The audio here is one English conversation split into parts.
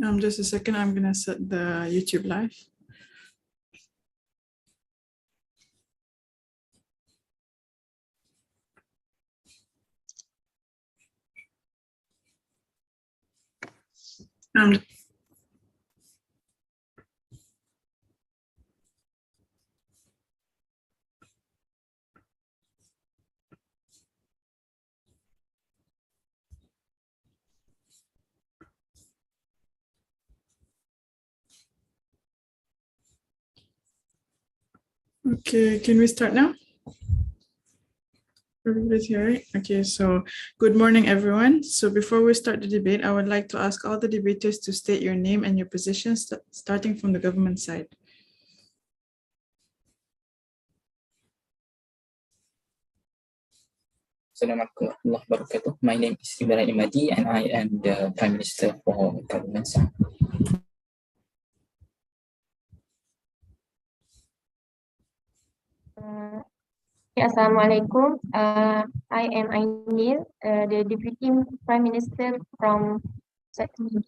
Just a second, I'm gonna set the YouTube live. Okay, can we start now? Everybody's here, right? Okay, so good morning, everyone. So before we start the debate, I would like to ask all the debaters to state your name and your position, starting from the government side. Assalamualaikum warahmatullahi wabarakatuh. My name is Ibrahim Imadi and I am the Prime Minister for government side. Assalamualaikum. I am Ainil, the Deputy Prime Minister from TAMHIDI.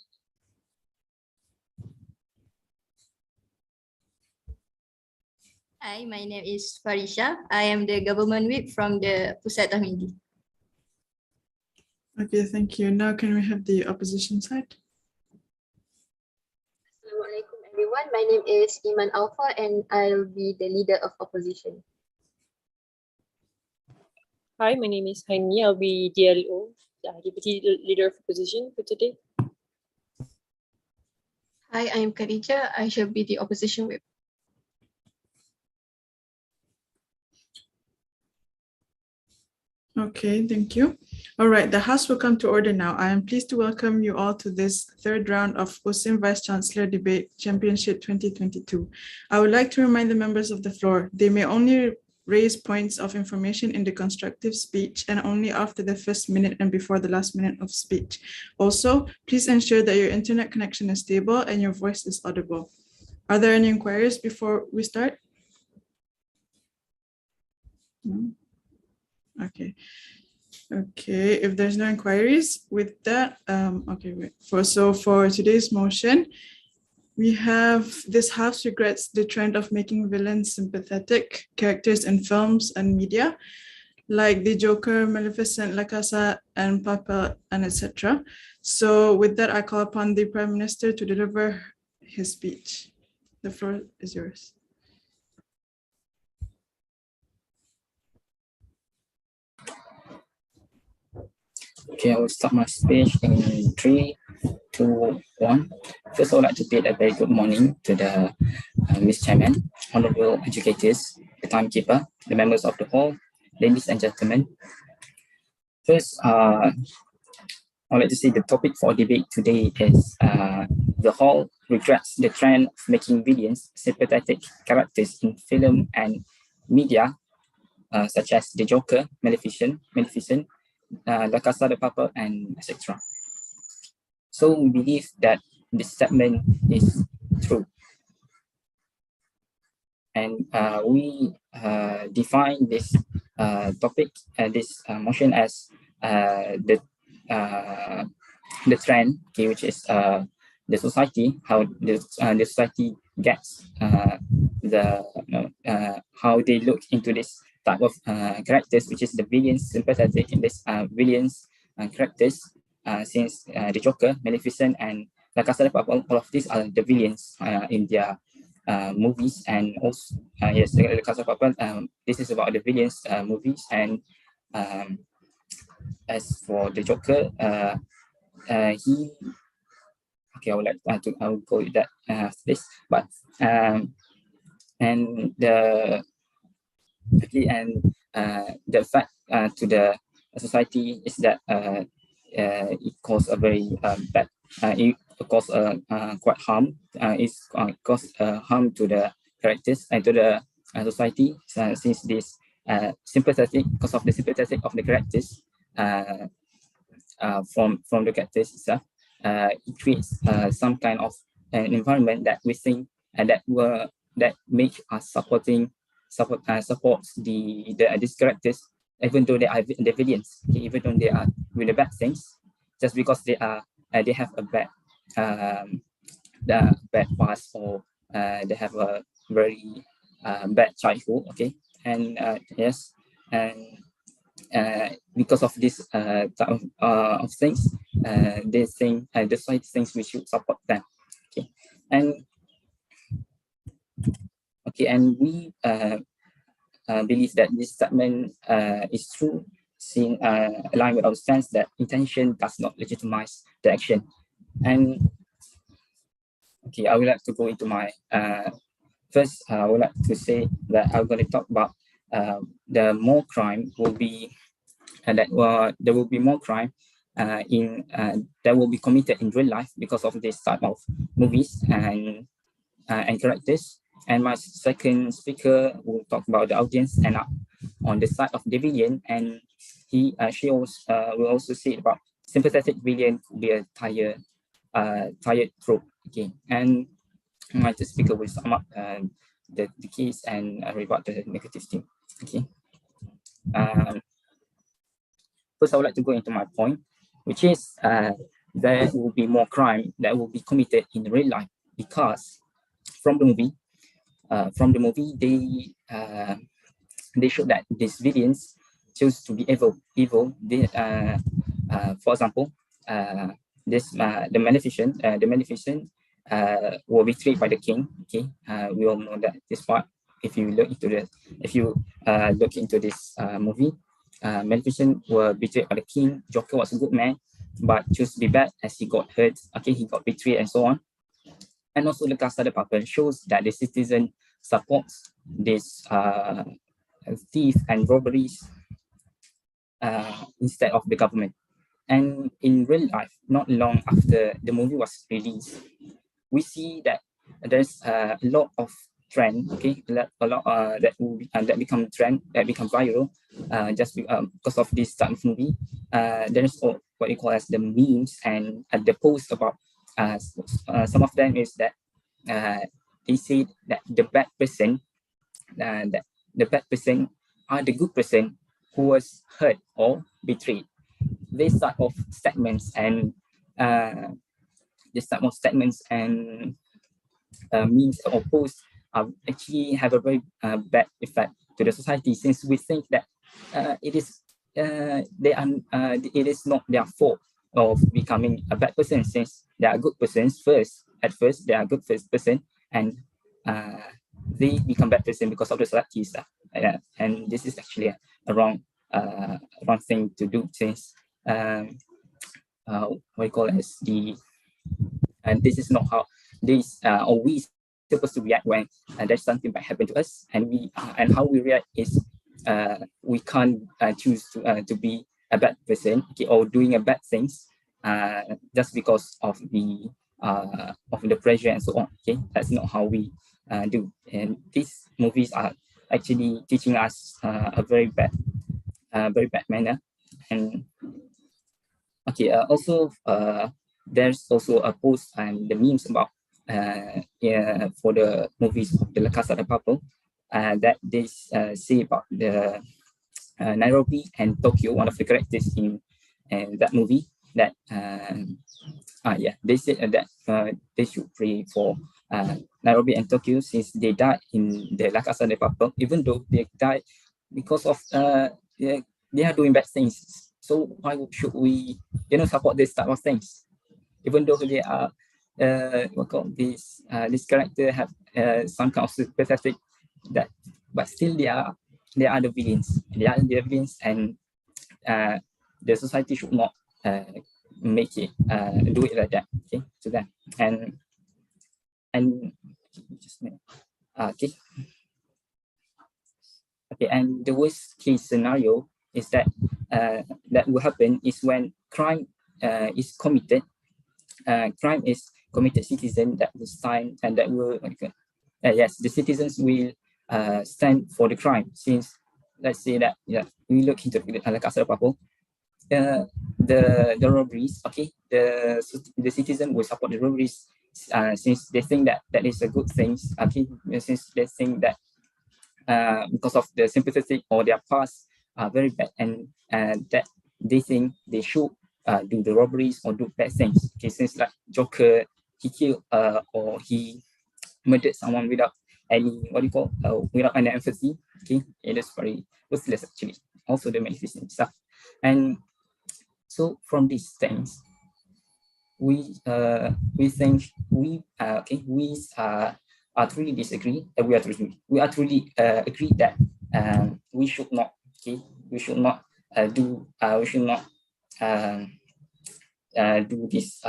Hi, my name is Farisha. I am the government whip from the Pusat TAMHIDI. Okay, thank you. Now can we have the opposition side? Assalamualaikum everyone. My name is Iman Alfa and I'll be the leader of opposition. Hi, my name is Haini. I'll be DLO, Deputy Leader of Opposition for today. Hi, I'm Khadija. I shall be the opposition whip. Okay, thank you. All right, the House will come to order now. I am pleased to welcome you all to this third round of PUSIN Vice Chancellor Debate Championship 2022. I would like to remind the members of the floor, they may only raise points of information in the constructive speech and only after the first minute and before the last minute of speech. Also, please ensure that your internet connection is stable and your voice is audible. Are there any inquiries before we start? No? Okay. Okay, if there's no inquiries with that, okay, wait. For today's motion, we have this House regrets the trend of making villains sympathetic characters in films and media, like the Joker, Maleficent, La Casa, and Papa, and etc. So with that, I call upon the Prime Minister to deliver his speech. The floor is yours. Okay, I will start my speech in 3, 2, 1. First, I would like to bid a very good morning to the Ms. Chairman, honorable educators, the timekeeper, the members of the hall, ladies and gentlemen. First, I would like to say the topic for debate today is the hall regrets the trend of making villains sympathetic characters in film and media, such as the Joker, Maleficent, La Casa de Papel, and etc. So we believe that this statement is true. And we define this topic, this motion as the trend, okay, which is the society, how the society gets how they look into this type of characters, which is the villains sympathetic in this villains characters, since the Joker, Maleficent, and La Casa de Papel, all of these are the villains in their movies. And also yes, La Casa de Papel, this is about the villains movies. And as for the Joker, he, okay, I would like to I will go with that after this, but and the the fact to the society is that it causes a very bad, it causes quite harm. It's cause harm to the characters and to the society, since this sympathetic, because of the sympathetic of the characters from the characters itself, it creates some kind of an environment that we think that make us supports these characters, even though they are the villains, okay, even though they are really bad things, just because they have a bad the bad past, or they have a very bad childhood. Okay, and yes, and because of this type of things, they think the society thinks we should support them. Okay, and we believe that this statement is true, seeing aligned with our stance that intention does not legitimize the action. And okay, I would like to go into my first. I would like to say that I'm going to talk about the more crime will be there will be more crime that will be committed in real life because of this type of movies and characters. And my second speaker will talk about the audience and on the side of the villain, and she also will also say about sympathetic villain could be a tired trope. Okay, and my third speaker will sum up the case and rebut the negative thing. Okay. First, I would like to go into my point, which is there will be more crime that will be committed in real life because from the movie, they show that these villains choose to be evil. They, for example, the Maleficent were betrayed by the king. Okay, we all know that this part. If you look into this movie, Maleficent were betrayed by the king. Joker was a good man, but chose to be bad as he got hurt. Okay, he got betrayed and so on. And also the Casa de Papel shows that the citizen supports this thief and robberies instead of the government. And in real life, not long after the movie was released, we see that there's a lot of trend, okay, a lot that become trend, that become viral, just because of this type of movie. There's what you call as the memes and the posts about. Some of them is that they say that the bad person are the good person who was hurt or betrayed. This type of statements and memes or posts actually have a very bad effect to the society, since we think that it is not their fault of becoming a bad person, since they are good persons first. At first, they are good first person, and they become bad person because of the society stuff. And this is actually a wrong thing to do, since what you call as and this is not how this or we supposed to react when there's something bad happen to us, and how we react is we can't choose to be a bad person, okay, or doing a bad things just because of the pressure and so on. Okay, that's not how we do. And these movies are actually teaching us a very bad manner. And okay, also there's also a post and the memes about for the movies of the La Casa de Papel that they say about the Nairobi and Tokyo, one of the characters in that movie, that they said that they should pray for Nairobi and Tokyo, since they died in the La Casa de Papel, even though they died because of they are doing bad things. So why should we support this type of things, even though they are this character have some kind of sympathetic that, but still they are the villains. They are the villains, and the society should not make it do it like that. Okay, to them. And just okay. Okay, and the worst case scenario is that that will happen is when crime is committed. Crime is committed citizen that will sign, and that will yes, the citizens will stand for the crime. Since let's say that we look into La Casa de Papel, the robberies, okay, the citizen will support the robberies since they think that is a good thing. Okay, since they think that because of the sympathetic or their past are very bad, and that they think they should do the robberies or do bad things. Cases like Joker, he killed or he murdered someone without any without any empathy. Okay, it is very ruthless actually. Also the magnificent stuff. And so from these things, we think we are truly disagree. We are truly agree that we should not do this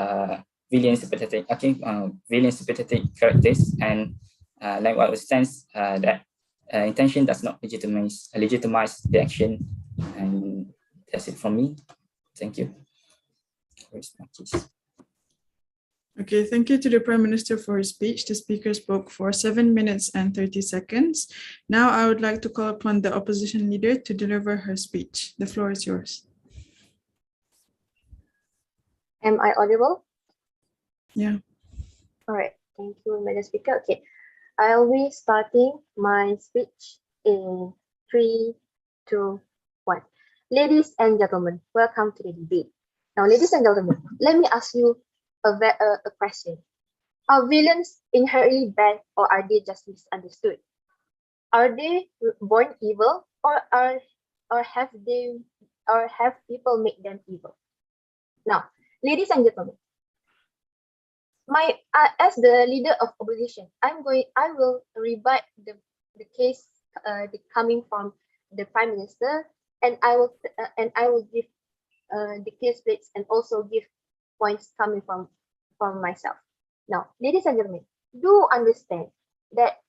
villain sympathetic characters, and like what was sense that intention does not legitimize the action. And that's it from me. Thank you. Okay, thank you to the Prime Minister for his speech. The speaker spoke for 7 minutes and 30 seconds. Now I would like to call upon the opposition leader to deliver her speech. The floor is yours. Am I audible? Yeah. All right. Thank you, Madam Speaker. Okay. I'll be starting my speech in 3, 2, 1. Ladies and gentlemen, welcome to the debate. Now, ladies and gentlemen, let me ask you a question. Are villains inherently bad, or are they just misunderstood? Are they born evil, or have people made them evil? Now, ladies and gentlemen, as the leader of opposition, I will rebut the case coming from the Prime Minister, and I will give the case splits and also give points coming from myself. Now, ladies and gentlemen, do understand that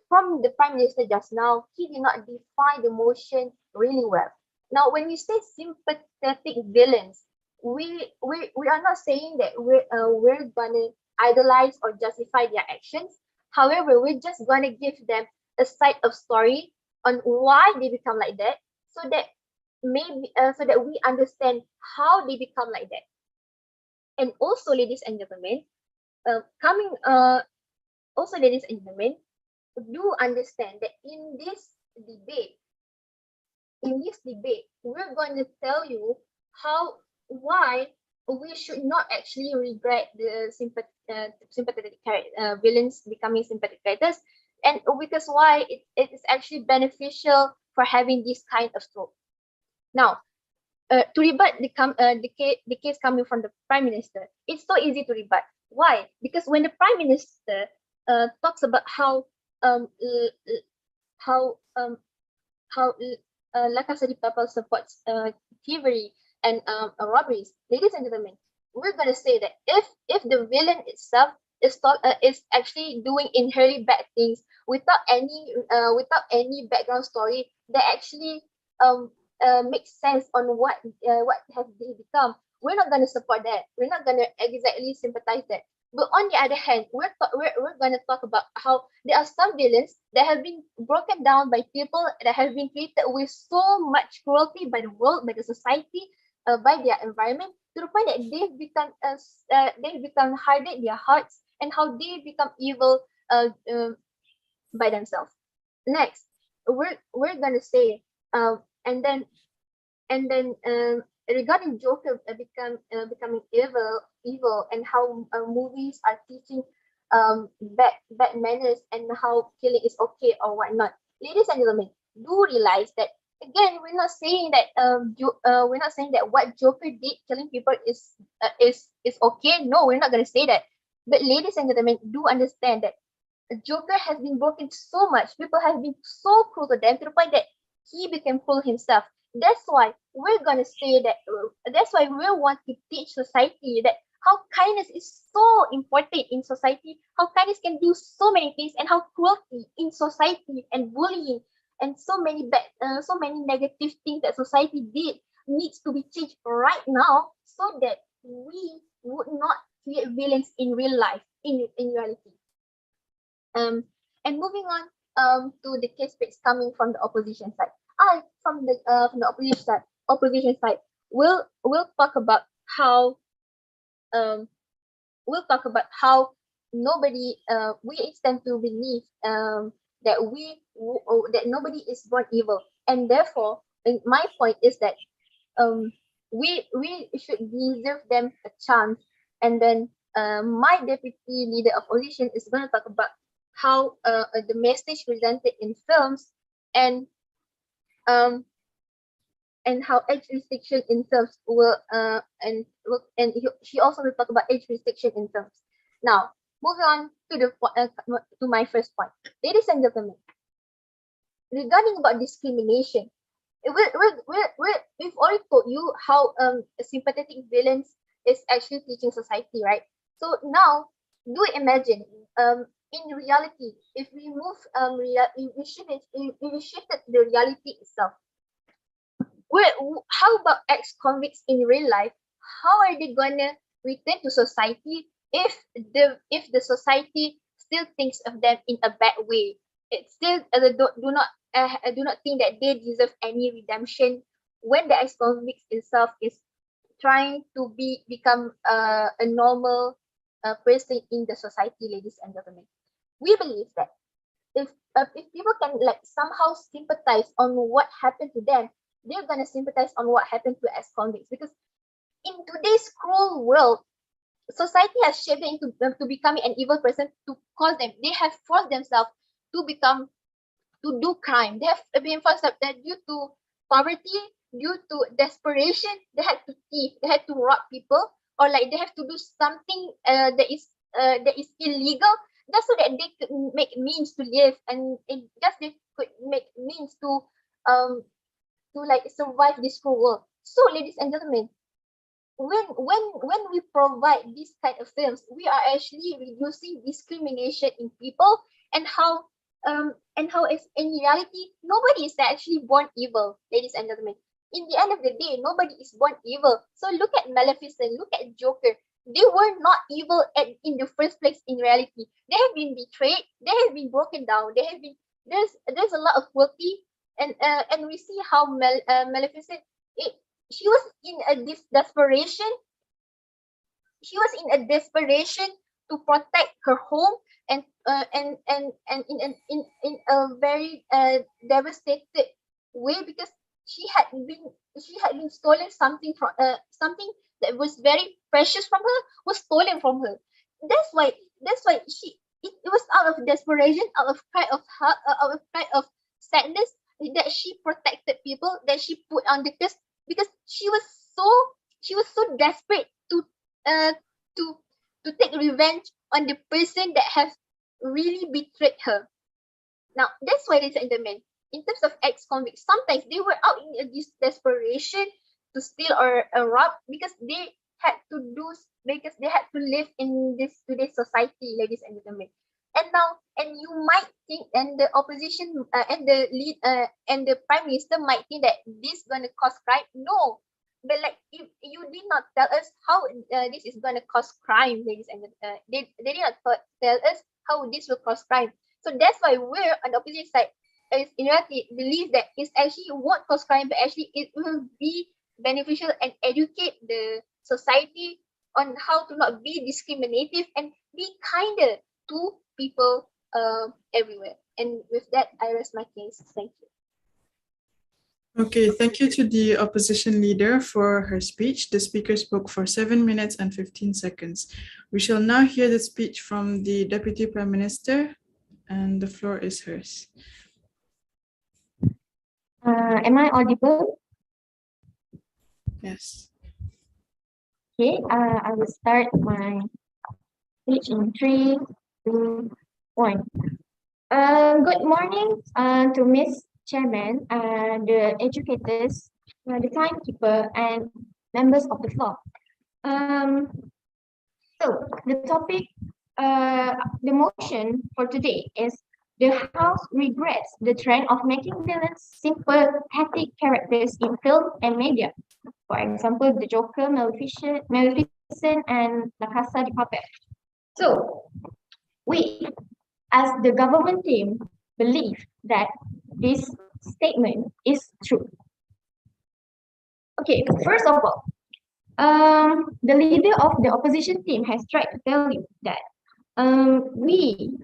from the Prime Minister just now, he did not define the motion really well. Now, when we say sympathetic villains, we are not saying that we're gonna idolize or justify their actions. However, we're just gonna give them a side of story on why they become like that, so that we understand how they become like that. And also, ladies and gentlemen, do understand that in this debate, we're going to tell you why we should not actually regret the sympathetic villains becoming sympathetic characters, and because why it is actually beneficial for having this kind of trope. Now, to rebut the case coming from the Prime Minister, it's so easy to rebut. Why? Because when the Prime Minister talks about how La Casa de Papel supports thievery and robberies, ladies and gentlemen, we're gonna say that if the villain itself is actually doing inherently bad things without any background story that actually makes sense on what have they become, we're not gonna support that. We're not gonna exactly sympathize that. But on the other hand, we're gonna talk about how there are some villains that have been broken down by people that have been treated with so much cruelty by the world, by the society, by their environment, to the point that they've become hardened their hearts, and how they become evil by themselves. Next, we're gonna say and then regarding Joker becoming evil, and how movies are teaching bad manners and how killing is okay or whatnot. Ladies and gentlemen, do realize that again, we're not saying that what Joker did, killing people, is okay. No, we're not gonna say that. But ladies and gentlemen, do understand that Joker has been broken so much. People have been so cruel to them, to the point that he became cruel himself. That's why we're gonna say that. That's why we want to teach society that how kindness is so important in society. How kindness can do so many things, and how cruelty in society and bullying and so many negative things that society did needs to be changed right now, so that we would not create villains in real life, in reality. And moving on to the case splits coming from the opposition side. From the opposition side, we'll talk about how nobody we extend to believe that nobody is born evil, and therefore, my point is that we should deserve them a chance. And then my deputy leader of opposition is going to talk about how the message presented in films and how age restriction in films will she also will talk about age restriction in films. Now, moving on to to my first point, ladies and gentlemen, regarding about discrimination, we've already told you how sympathetic violence is actually teaching society, right? So now, do imagine in reality, if we move we shifted to the reality itself. How about ex-convicts in real life? How are they gonna return to society if the society still thinks of them in a bad way? It still do not think that they deserve any redemption when the ex-convict itself is trying to become a normal person in the society, ladies and gentlemen. We believe that if people can like somehow sympathize on what happened to them, they're gonna sympathize on what happened to ex-convicts, because in today's cruel world, society has shaped them to becoming an evil person, to cause them. They have forced themselves to do crime. They have been forced that due to poverty, due to desperation, they had to thief, they had to rob people, or like they have to do something that is illegal, just so that they could make means to live, and just they could make means to like survive this cruel world. So, ladies and gentlemen, when we provide these kind of films, we are actually reducing discrimination in people, and how is in reality nobody is actually born evil, ladies and gentlemen. In the end of the day, nobody is born evil. So look at Maleficent, look at Joker. They were not evil in the first place. In reality, they have been betrayed, they have been broken down, they have been there's a lot of cruelty, and we see how Maleficent, she was in a desperation. She was in a desperation to protect her home, and in a very devastated way, because she had been stolen something from something that was very precious from her, was stolen from her. That's why it was out of desperation, out of cry of heart, out of cry of sadness, that she protected people, that she put on the curse, because she was so desperate to take revenge on the person that has really betrayed her. Now, that's why, ladies and gentlemen, in terms of ex-convicts, sometimes they were out in this desperation to steal or rob, because they had to live in today's society, ladies and gentlemen. And now, and you might think, and the opposition and the lead and the prime minister might think that this gonna cause crime. No, but like, if you did not tell us how this is gonna cause crime, ladies and they did not tell us how this will cause crime. So that's why we're on the opposite side. Is in reality believe that it actually won't cause crime, but actually it will be beneficial and educate the society on how to not be discriminative and be kinder to people everywhere. And with that, I rest my case. Thank you. Okay, thank you to the opposition leader for her speech. The speaker spoke for 7 minutes and 15 seconds. We shall now hear the speech from the Deputy Prime Minister, and the floor is hers. Am I audible? Yes. Okay, I will start my speech in 3, 2, 1. Good morning to Ms. Chairman, the educators, the timekeeper, and members of the floor. So the topic, the motion for today is: the House regrets the trend of making villains sympathetic characters in film and media. For example, the Joker, Maleficent, and BAHASA the puppet. So, we, as the government team, believe that this statement is true. Okay, first of all, the leader of the opposition team has tried to tell you that we,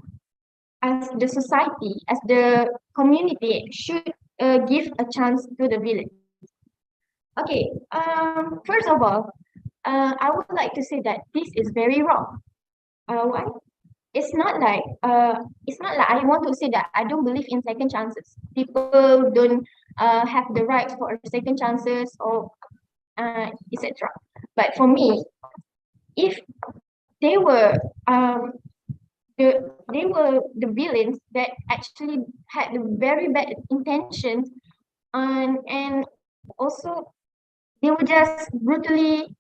as the society, as the community, should give a chance to the villain. Okay, first of all, I would like to say that this is very wrong. Why? It's not like I want to say that I don't believe in second chances. People don't have the right for second chances or etc. But for me, if they were they were the villains that actually had the very bad intentions, and also they would just brutally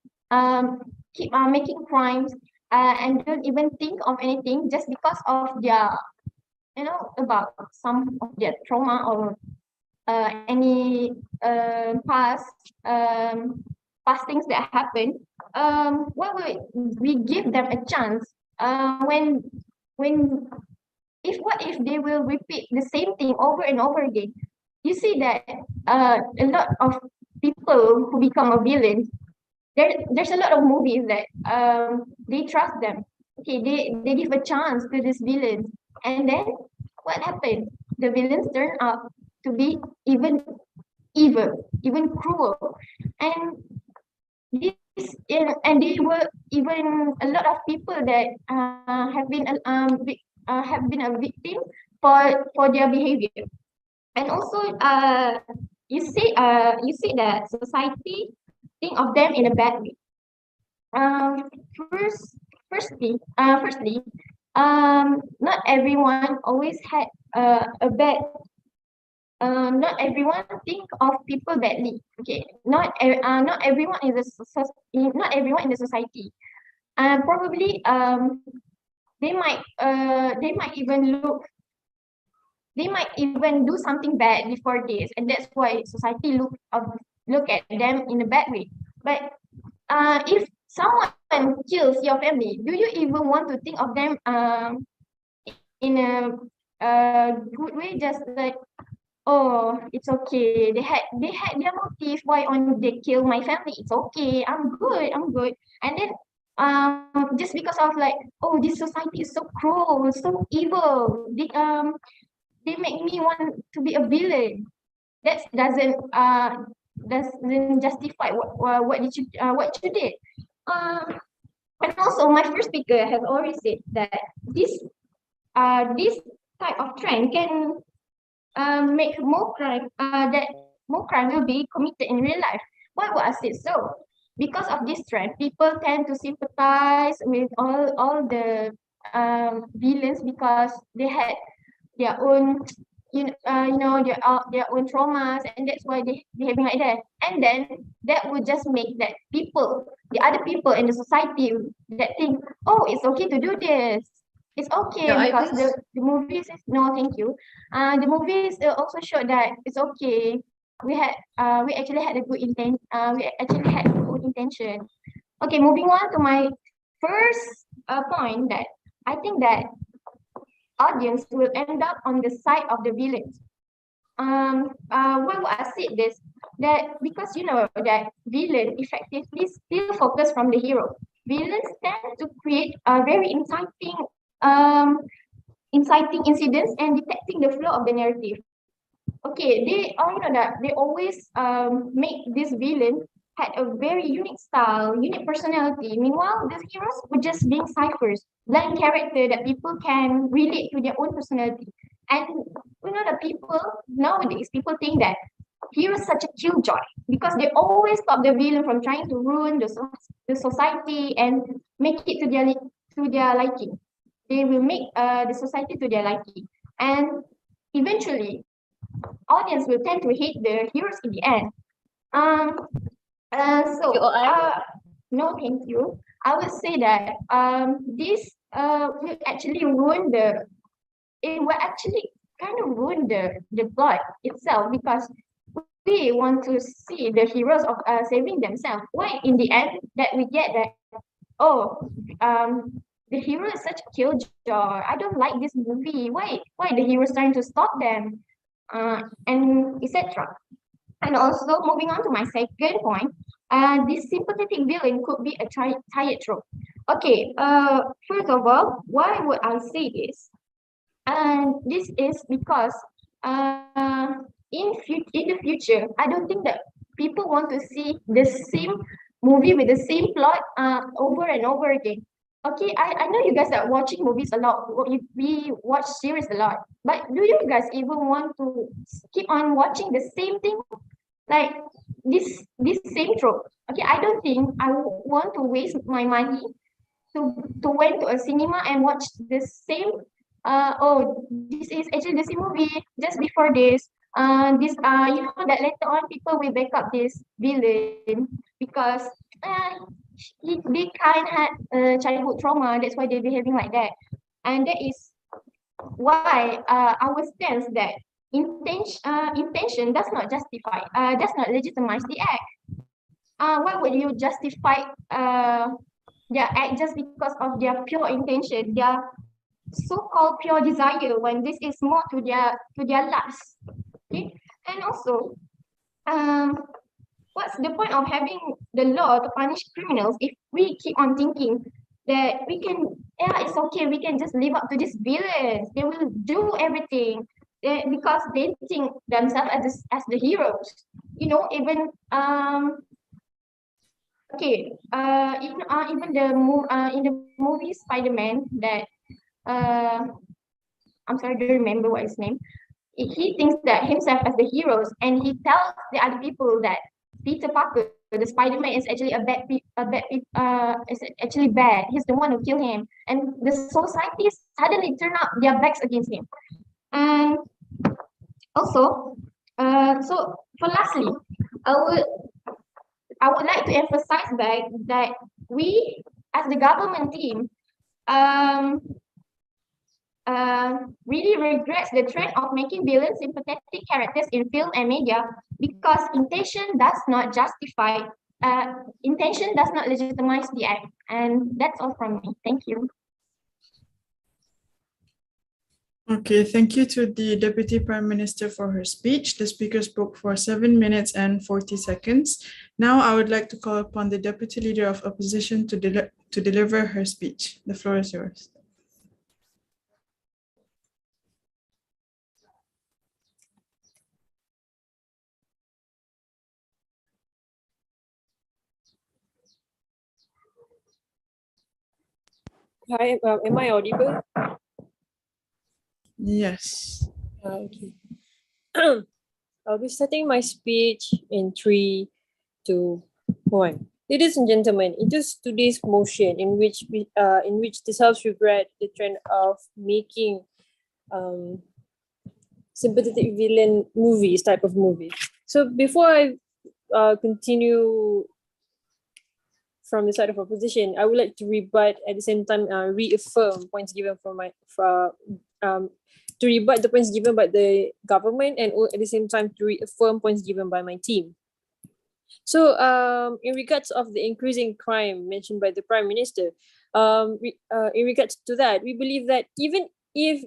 keep making crimes and don't even think of anything just because of their about some of their trauma or any past past things that happened. Why would we give them a chance when what if they will repeat the same thing over and over again? You see that a lot of people who become a villain, there's a lot of movies that they trust them. Okay, they give a chance to this villain, and then what happened? The villains turn out to be even evil, even cruel, and and they were even a lot of people that have been a victim for their behavior. And also you see that society think of them in a bad way. Um, first, firstly, not everyone always had a bad. Not everyone think of people badly. Okay, not everyone is not everyone in the society. Probably they might even do something bad before this, and that's why society look at them in a bad way. But if someone kills your family, do you even want to think of them in a good way? Just like, oh, it's okay. They had their motive. Why on they kill my family? It's okay. I'm good. I'm good. And then just because of like, oh, this society is so cruel, so evil. They make me want to be a villain. That doesn't justify what you did. And also, my first speaker has already said that this type of trend can make more crime that more crime will be committed in real life. Why would I say so? Because of this trend, people tend to sympathize with all the villains because they had their own their own traumas, and that's why they behaving like that. And then that would just make that the other people in the society that think, oh, it's okay to do this, it's okay Yeah, because the movies is, no thank you, the movies also showed that it's okay. We actually had a good intent, we actually had a good intention. Okay, moving on to my first point, that I think that audience will end up on the side of the villains. Why would I say this? That because you know that villain effectively still focus from the hero. Villains tend to create a very um, inciting incidents and detecting the flow of the narrative. Okay, they all you know that they always make this villain had a very unique style, unique personality. Meanwhile, the heroes were just being ciphers, blank character that people can relate to their own personality. And you know the people nowadays, people think that heroes such a killjoy because they always stop the villain from trying to ruin the society and make it to their liking. They will make the society to their liking, and eventually audience will tend to hate the heroes in the end. Um, no, thank you. I would say that this will actually ruin it will actually kind of ruin the plot itself because we want to see the heroes of saving themselves. Why in the end that we get that, oh, the hero is such a killjoy. I don't like this movie. Why the hero is trying to stop them? And etc. And also moving on to my second point, this sympathetic villain could be a tired trope. Okay, first of all, why would I say this? And this is because in the future, I don't think that people want to see the same movie with the same plot over and over again. Okay, I know you guys are watching movies a lot. We watch series a lot. But do you guys even want to keep on watching the same thing? Like this same trope. Okay, I don't think I want to waste my money to went to a cinema and watch the same oh, this is actually the same movie just before this. This you know that later on people will back up this villain because they kind had childhood trauma. That's why they're behaving like that, and that is why our stance that intention does not justify does not legitimize the act. Why would you justify their act just because of their pure intention, their so-called pure desire, when this is more to their lust? Okay, and also, what's the point of having the law to punish criminals if we keep on thinking that we can, yeah, it's okay, we can just live up to these villains. They will do everything because they think themselves as the heroes. You know, even okay, even in the movie Spider-Man that I'm sorry, I don't remember what his name. He thinks that himself as the heroes, and he tells the other people that Peter Parker, the Spider-Man, is actually is actually bad. He's the one who killed him, and the society suddenly turn up their backs against him. And also, so for lastly, I would I would like to emphasize back that we, as the government team, um, really regrets the trend of making villains sympathetic characters in film and media because intention does not legitimize the act. And that's all from me. Thank you. Okay, thank you to the Deputy Prime Minister for her speech. The speaker spoke for 7 minutes and 40 seconds. Now I would like to call upon the Deputy Leader of Opposition to deliver her speech. The floor is yours. Hi, am I audible? Yes. Okay. I'll be starting my speech in 3, 2, 1. Ladies and gentlemen, it is today's motion in which this House regret the trend of making sympathetic villain movies, type of movie. So before I continue from the side of opposition, I would like to rebut at the same time reaffirm points given to rebut the points given by the government, and at the same time to reaffirm points given by my team. So in regards of the increasing crime mentioned by the Prime Minister, in regards to that, we believe that even if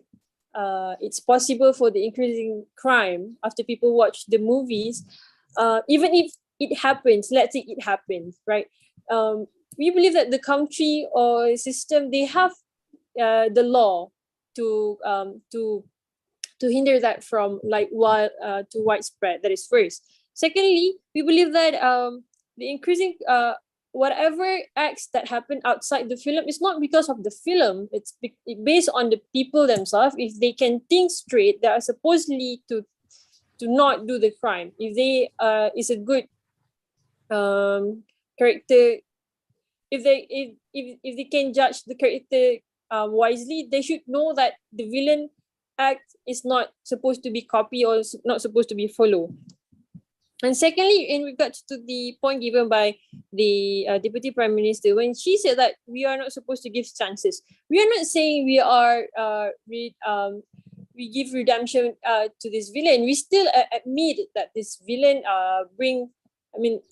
it's possible for the increasing crime after people watch the movies, even if it happens, let's say it happens, right? We believe that the country or system, they have the law to hinder that from to widespread. That is first. Secondly, we believe that the increasing whatever acts that happen outside the film is not because of the film. It's based on the people themselves. If they can think straight, they are supposedly to not do the crime. If they is a good character, if they can judge the character wisely, they should know that the villain act is not supposed to be copied or not supposed to be followed. And secondly, in regards to the point given by the Deputy Prime Minister, when she said that we are not supposed to give chances, we are not saying we are we give redemption to this villain. We still admit that this villain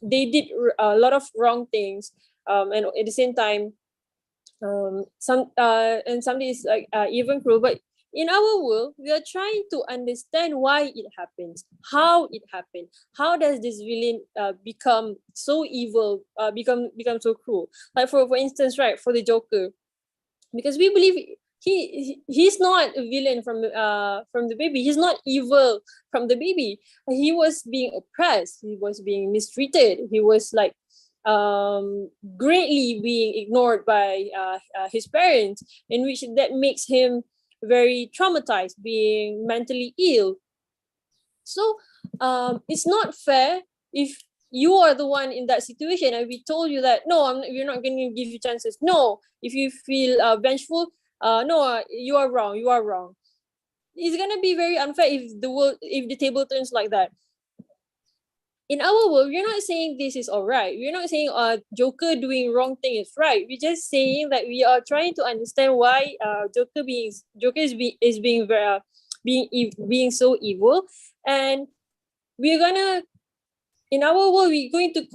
they did a lot of wrong things, and at the same time, some is like even cruel. But in our world, we are trying to understand why it happens, how it happened, how does this villain become so evil, become so cruel. Like for instance, right, for the Joker, because we believe he's not a villain from the baby. He's not evil from the baby. He was being oppressed. He was being mistreated. He was like greatly being ignored by his parents, in which that makes him very traumatized, being mentally ill. So it's not fair if you are the one in that situation and we told you that no, we're not going to give you chances. No, if you feel vengeful, no, you are wrong. You are wrong. It's gonna be very unfair if the table turns like that. In our world, we're not saying this is all right. We're not saying Joker doing wrong thing is right. We're just saying that we are trying to understand why Joker is being very being so evil, and we're gonna, in our world, we're going to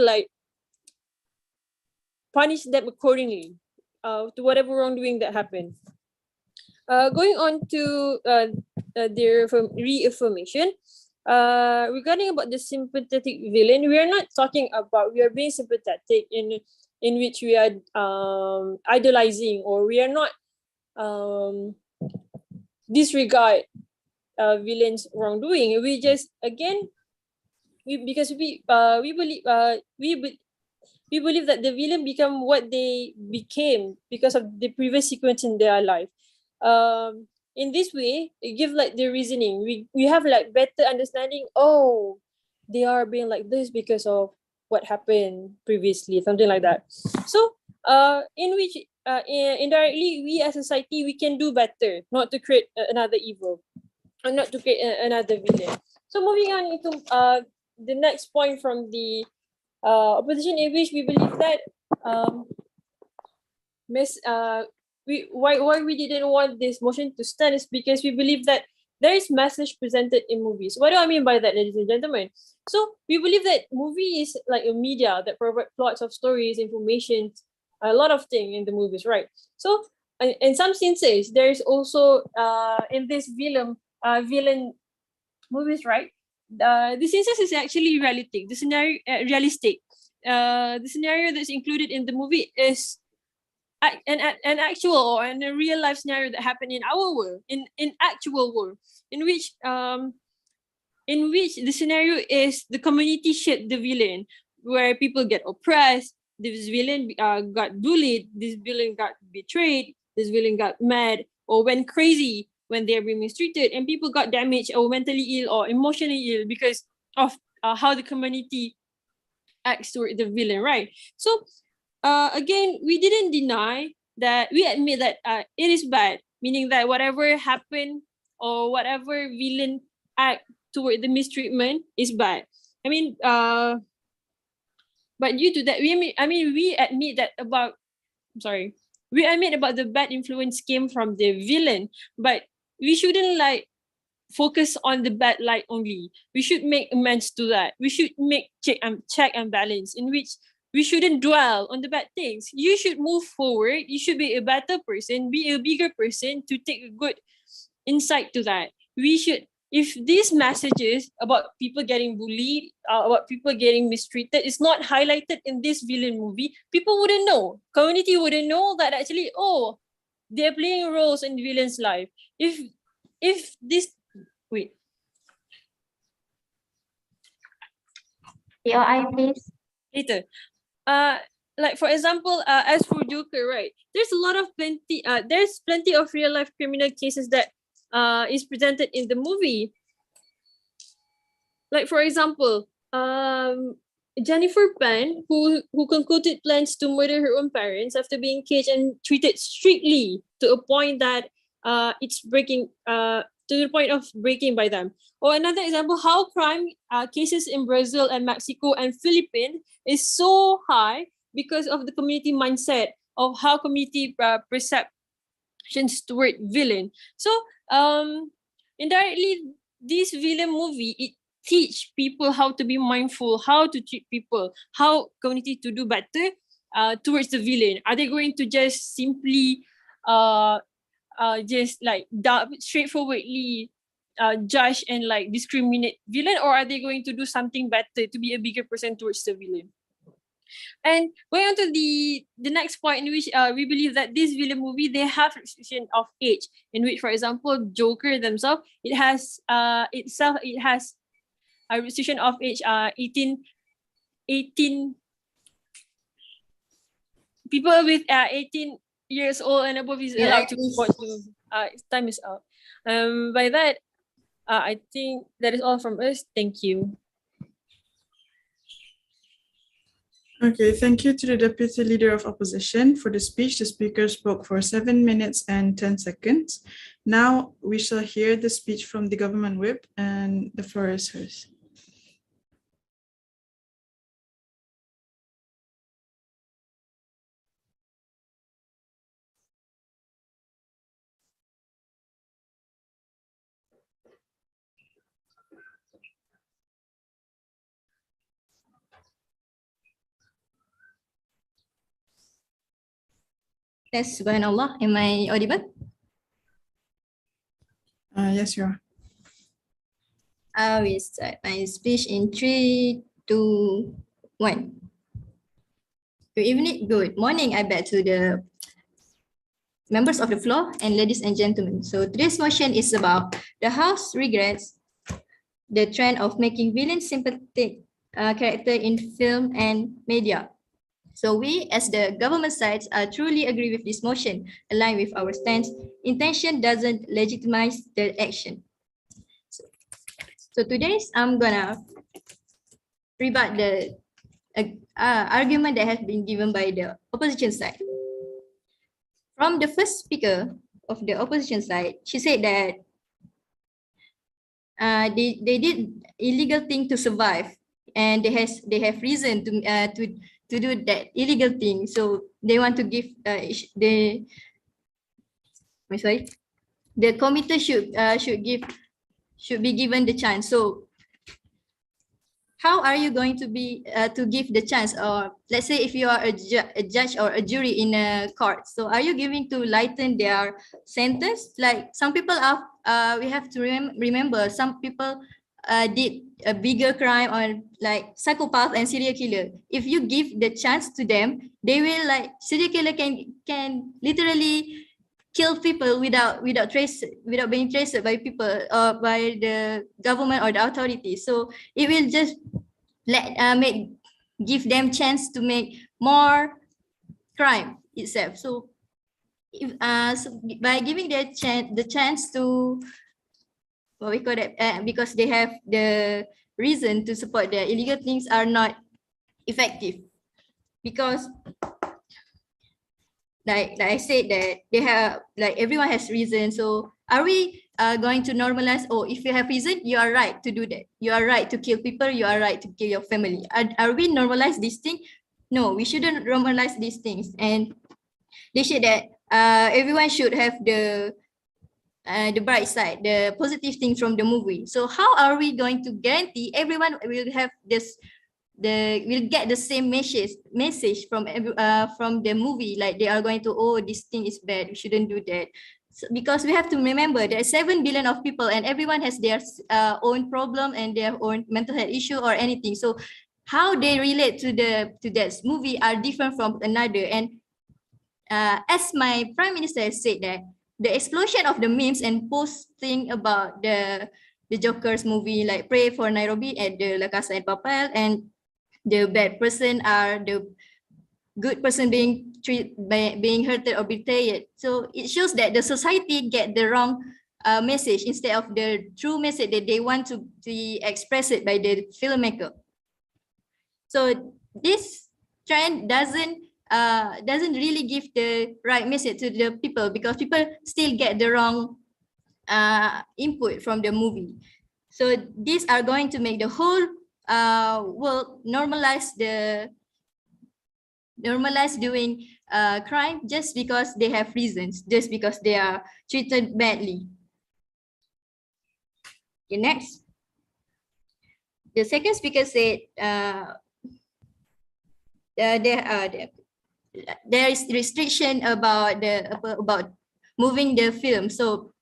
like punish them accordingly to whatever wrongdoing that happened. Going on to their reaffirmation. Regarding about the sympathetic villain, we are not talking about we are being sympathetic in which we are idolizing, or we are not disregard villains wrongdoing. We just because we believe we believe that the villain become what they became because of the previous sequence in their life. In this way, it give like the reasoning. We have like better understanding. Oh, they are being like this because of what happened previously, something like that. So, in which indirectly, we as a society, we can do better, not to create another evil, or not to create another villain. So, moving on into the next point from the opposition, in which we believe that why we didn't want this motion to stand is because we believe that there is message presented in movies. What do I mean by that, ladies and gentlemen? So we believe that movie is like a media that provide plots of stories, information, a lot of things in the movies, right? So in some senses, there is also in this villain movies, right? The senses is actually realistic. The scenario realistic. The scenario that's included in the movie is an actual or a real life scenario that happened in our world, in actual world, in which the scenario is the community shaped the villain, where people get oppressed, this villain got bullied, this villain got betrayed, this villain got mad or went crazy when they're being mistreated, and people got damaged or mentally ill or emotionally ill because of how the community acts toward the villain, right? So again, we didn't deny that, we admit that it is bad, meaning that whatever happened or whatever villain act toward the mistreatment is bad. I mean, but due to that, we admit that about, we admit about the bad influence came from the villain, but we shouldn't like focus on the bad light only. We should make amends to that. We should make check and balance, in which we shouldn't dwell on the bad things. You should move forward. You should be a better person, be a bigger person to take a good insight to that. We should, if these messages about people getting bullied, about people getting mistreated is not highlighted in this villain movie, people wouldn't know. Community wouldn't know that actually, oh, they're playing roles in the villain's life. If this, wait. Your eye, please. Later. Like for example, as for Joker, right? There's plenty of real life criminal cases that is presented in the movie. Like for example, Jennifer Pan, who concluded plans to murder her own parents after being caged and treated strictly to a point that it's breaking to the point of breaking by them. Or another example, how crime cases in Brazil and Mexico and Philippines is so high because of the community mindset of how community perceptions toward villain. So indirectly, this villain movie, it teach people how to be mindful, how to treat people, how community to do better towards the villain. Are they going to just simply just like straightforwardly judge and like discriminate villain, or are they going to do something better to be a bigger person towards the villain? And going on to the next point, in which we believe that this villain movie, they have restriction of age, in which, for example, Joker themselves, it has a restriction of age 18 people with 18 years old and above is Yeah, allowed to please. watch the movie. Time is out. By that, I think that is all from us. Thank you. Okay, thank you to the Deputy Leader of Opposition for the speech. The speaker spoke for 7 minutes and 10 seconds. Now we shall hear the speech from the Government Whip, and the floor is hers. Yes, subhanallah. Am I audible? Yes, you are. I will start my speech in 3, 2, 1. Good evening, good morning, I bet, to the members of the floor and ladies and gentlemen. So today's motion is about the House regrets the trend of making villain sympathetic character in film and media. So we, as the government sides, truly agree with this motion, aligned with our stance. Intention doesn't legitimize the action. So today's I'm gonna rebut the argument that has been given by the opposition side. From the first speaker of the opposition side, she said that they did illegal thing to survive, and they have reason to do that illegal thing. So they want to give the committee should be given the chance. So how are you going to be to give the chance? Or let's say if you are a judge or a jury in a court, so are you giving to lighten their sentence? Like some people are, we have to remember some people did a bigger crime, or like psychopath and serial killer. If you give the chance to them, they will, like, serial killer can literally kill people without being traced by people or by the government or the authorities. So it will just give them chance to make more crime itself. So if so by giving the chance to what we call that, because they have the reason to support the illegal things, are not effective, because like I said that they have, like, everyone has reason. So are we going to normalize, oh, if you have reason, you are right to do that, you are right to kill people, you are right to kill your family? Are we normalize this thing? No, we shouldn't normalize these things. And they said that everyone should have the bright side, the positive things from the movie. So how are we going to guarantee everyone will have this, will get the same message from the movie, like they are going to, oh, this thing is bad, we shouldn't do that? So, because we have to remember there are 7 billion of people, and everyone has their own problem and their own mental health issue or anything. So how they relate to that movie are different from another. And as my prime minister has said, that the explosion of the memes and posting about the Joker's movie, like Pray for Nairobi and the La Casa de Papel, and the bad person are the good person being hurted or betrayed. So it shows that the society get the wrong message instead of the true message that they want to be expressed by the filmmaker. So this trend doesn't really give the right message to the people, because people still get the wrong input from the movie. So these are going to make the whole world normalize doing crime just because they have reasons, just because they are treated badly. Okay, next. The second speaker said there is restriction about moving the film. So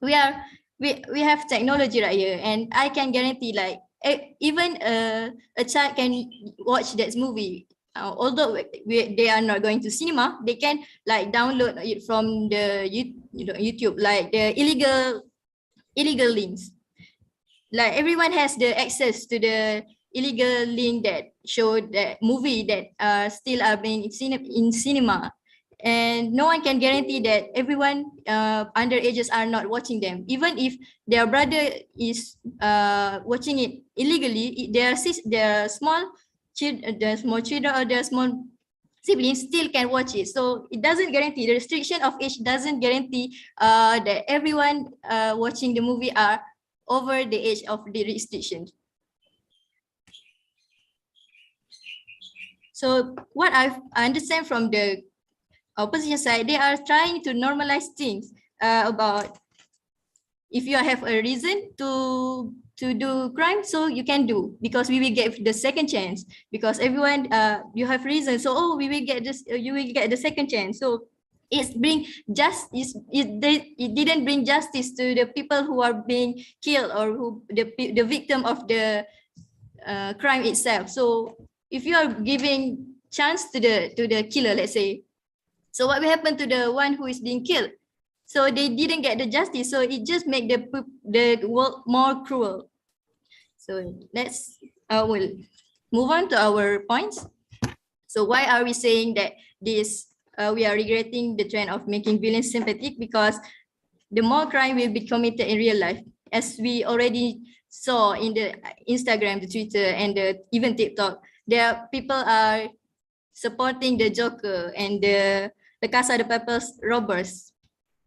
we have technology right here, and I can guarantee, like, even a child can watch that movie although they are not going to cinema, they can like download it from the YouTube, like the illegal links. Like everyone has the access to the illegal link that show that movie that still are being in cinema, and no one can guarantee that everyone underages are not watching them. Even if their brother is watching it illegally, their small children or their small siblings still can watch it. So it doesn't guarantee, the restriction of age doesn't guarantee that everyone watching the movie are over the age of the restriction. So what I understand from the opposition side, they are trying to normalize things about if you have a reason to do crime, so you can do, because we will get the second chance, because everyone you have reason, so we will get this, you will get the second chance. So it didn't bring justice to the people who are being killed or who the victim of the crime itself. So if you are giving chance to the killer, let's say, so what will happen to the one who is being killed? So they didn't get the justice. So it just make the world more cruel. So let's we'll move on to our points. So why are we saying that this? We are regretting the trend of making villains sympathetic, because the more crime will be committed in real life, as we already saw in the Instagram, the Twitter, and even TikTok. There people are supporting the Joker and the Casa de Papel's robbers,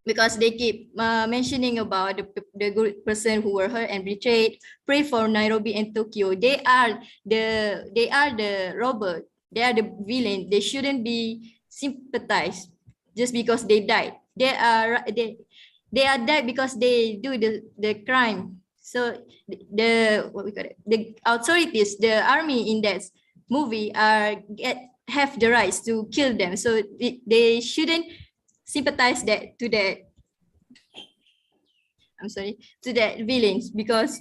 because they keep mentioning about the good person who were hurt and betrayed. Pray for Nairobi and Tokyo. They are the robber. They are the villain. They shouldn't be sympathized just because they died. They are dead because they do the crime. So the authorities, the army in that movie have the rights to kill them. So they shouldn't sympathize to that villains, because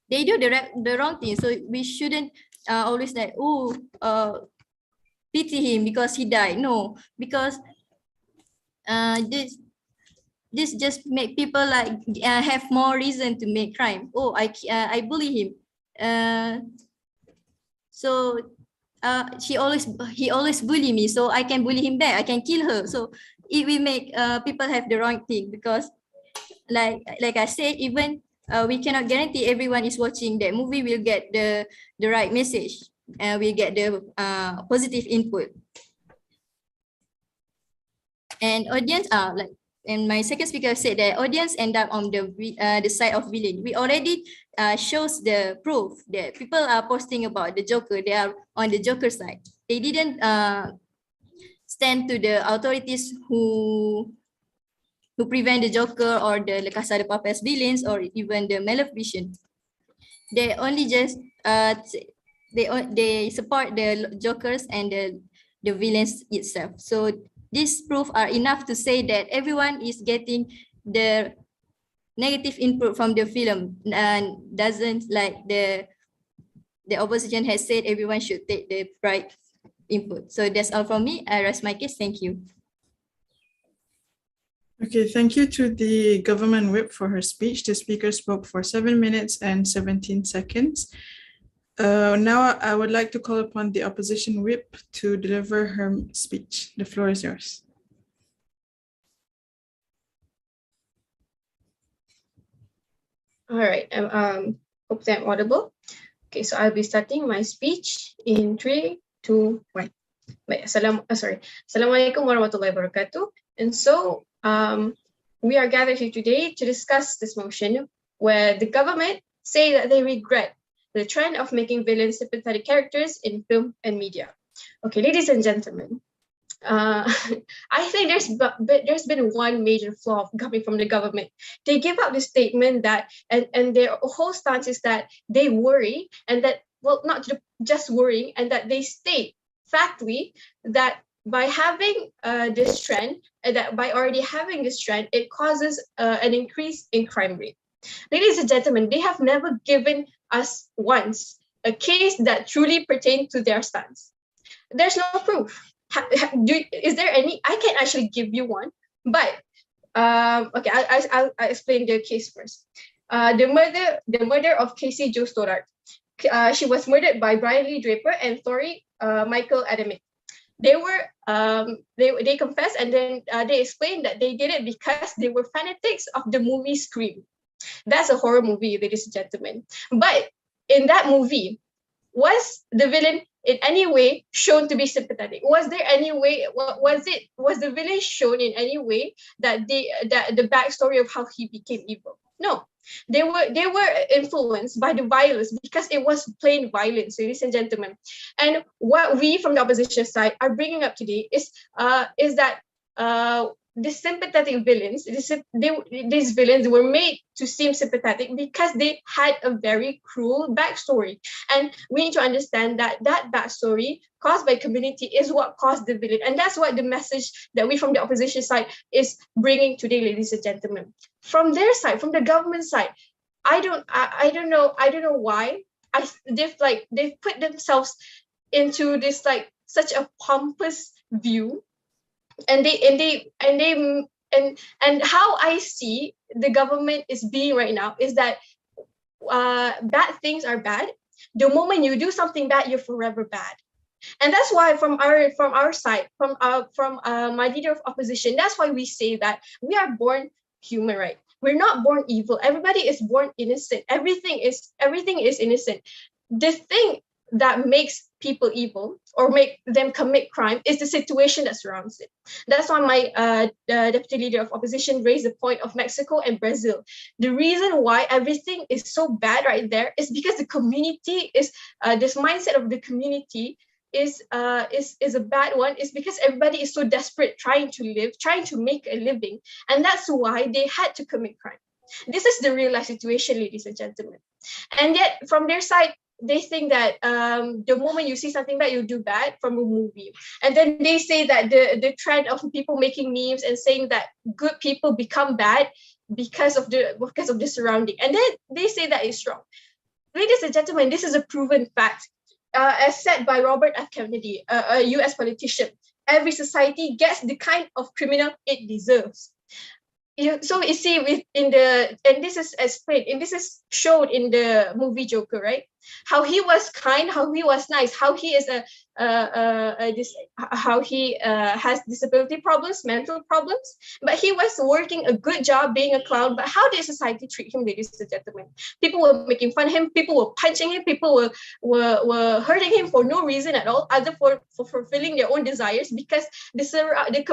they do the wrong thing. So we shouldn't always like pity him because he died. No, because this just make people like have more reason to make crime. I bully him, so he always bully me, so I can bully him back, I can kill her. So it will make people have the wrong thing, because like I said, even we cannot guarantee everyone is watching that movie will get the right message, and will get the positive input. And audience and my second speaker said that audience end up on the side of villain. We already shows the proof that people are posting about the Joker. They are on the Joker side. They didn't stand to the authorities who prevent the Joker or the Casa de Papel's villains, or even the Maleficent. They only just they support the Jokers and the villains itself. So these proof are enough to say that everyone is getting the negative input from the film, and doesn't like the opposition has said everyone should take the right input. So that's all from me. I rest my case. Thank you. Okay, thank you to the government whip for her speech. The speaker spoke for 7 minutes and 17 seconds. Now I would like to call upon the opposition whip to deliver her speech. The floor is yours. All right. Hope that I'm audible. Okay, so I'll be starting my speech in 3, 2, 1. Assalamualaikum warahmatullahi wabarakatuh. And so we are gathered here today to discuss this motion where the government say that they regret the trend of making villains sympathetic characters in film and media. Okay, ladies and gentlemen, I think there's been one major flaw coming from the government. They give out this statement that, and their whole stance is that they worry, and that, well, not just worrying, and that they state factually that by having this trend, and that by already having this trend, it causes an increase in crime rate. Ladies and gentlemen, they have never given us once a case that truly pertained to their stance. There's no proof. Is there any? I can actually give you one, but okay, I'll explain the case first. The murder of Casey Jo Stoddart. She was murdered by Brian Lee Draper and Tori Michael Adamick. They were they confessed, and then they explained that they did it because they were fanatics of the movie Scream. That's a horror movie, ladies and gentlemen. But in that movie, was the villain in any way shown to be sympathetic? Was there any way? Was the villain shown in any way that the backstory of how he became evil? No. They were influenced by the violence because it was plain violence, ladies and gentlemen. And what we from the opposition side are bringing up today is that the sympathetic villains, these villains were made to seem sympathetic because they had a very cruel backstory. And we need to understand that that backstory caused by community is what caused the villain. And that's what the message that we from the opposition side is bringing today, ladies and gentlemen. From their side, from the government side, I don't know why they've put themselves into this like such a pompous view. And how I see the government is being right now is that bad things are bad. The moment you do something bad, you're forever bad. And that's why from our side, from my leader of opposition, that's why we say that we are born human, right? We're not born evil. Everybody is born innocent. Everything is innocent. The thing that makes people evil or make them commit crime is the situation that surrounds it. That's why my deputy leader of opposition raised the point of Mexico and Brazil. The reason why everything is so bad right there is because the community is this mindset of the community is a bad one. Is because everybody is so desperate trying to live, trying to make a living, and that's why they had to commit crime. This is the real life situation, ladies and gentlemen. And yet from their side, they think that the moment you see something bad, you do bad from a movie. And then they say that the trend of people making memes and saying that good people become bad because of the surrounding. And then they say that it's wrong. Ladies and gentlemen, this is a proven fact. As said by Robert F. Kennedy, a US politician, every society gets the kind of criminal it deserves. So you see, and this is explained, and this is shown in the movie Joker, right? How he was kind, how he was nice, how he is how he has disability problems, mental problems, but he was working a good job being a clown. But how did society treat him, ladies and gentlemen? People were making fun of him, people were punching him, people were hurting him for no reason at all, other for fulfilling their own desires, because the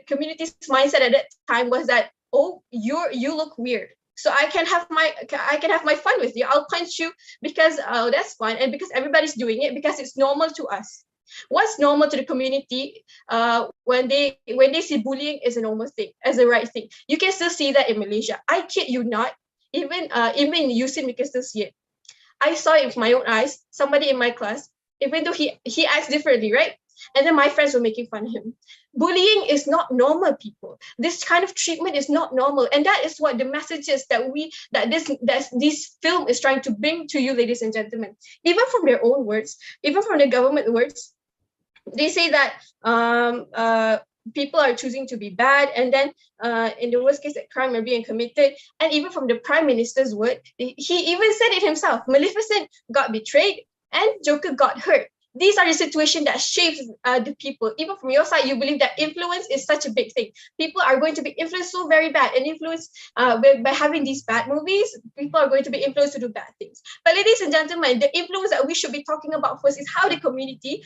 community's mindset at that time was that, oh, you look weird, so I can have my fun with you. I'll punch you because that's fun, and because everybody's doing it, because it's normal to us. What's normal to the community when they see bullying is a normal thing, as a right thing. You can still see that in Malaysia. I kid you not. Even in USIN, we can still see it. I saw it with my own eyes. Somebody in my class, even though he acts differently, right? And then my friends were making fun of him. Bullying is not normal, people. This kind of treatment is not normal. And that is what the message is that this film is trying to bring to you, ladies and gentlemen. Even from their own words, even from the government words, they say that people are choosing to be bad, and then in the worst case, that crime are being committed. And even from the Prime Minister's word, he even said it himself. Maleficent got betrayed and Joker got hurt. These are the situations that shapes the people. Even from your side, you believe that influence is such a big thing. People are going to be influenced so very bad, and influenced by having these bad movies. People are going to be influenced to do bad things. But ladies and gentlemen, the influence that we should be talking about first is how the community,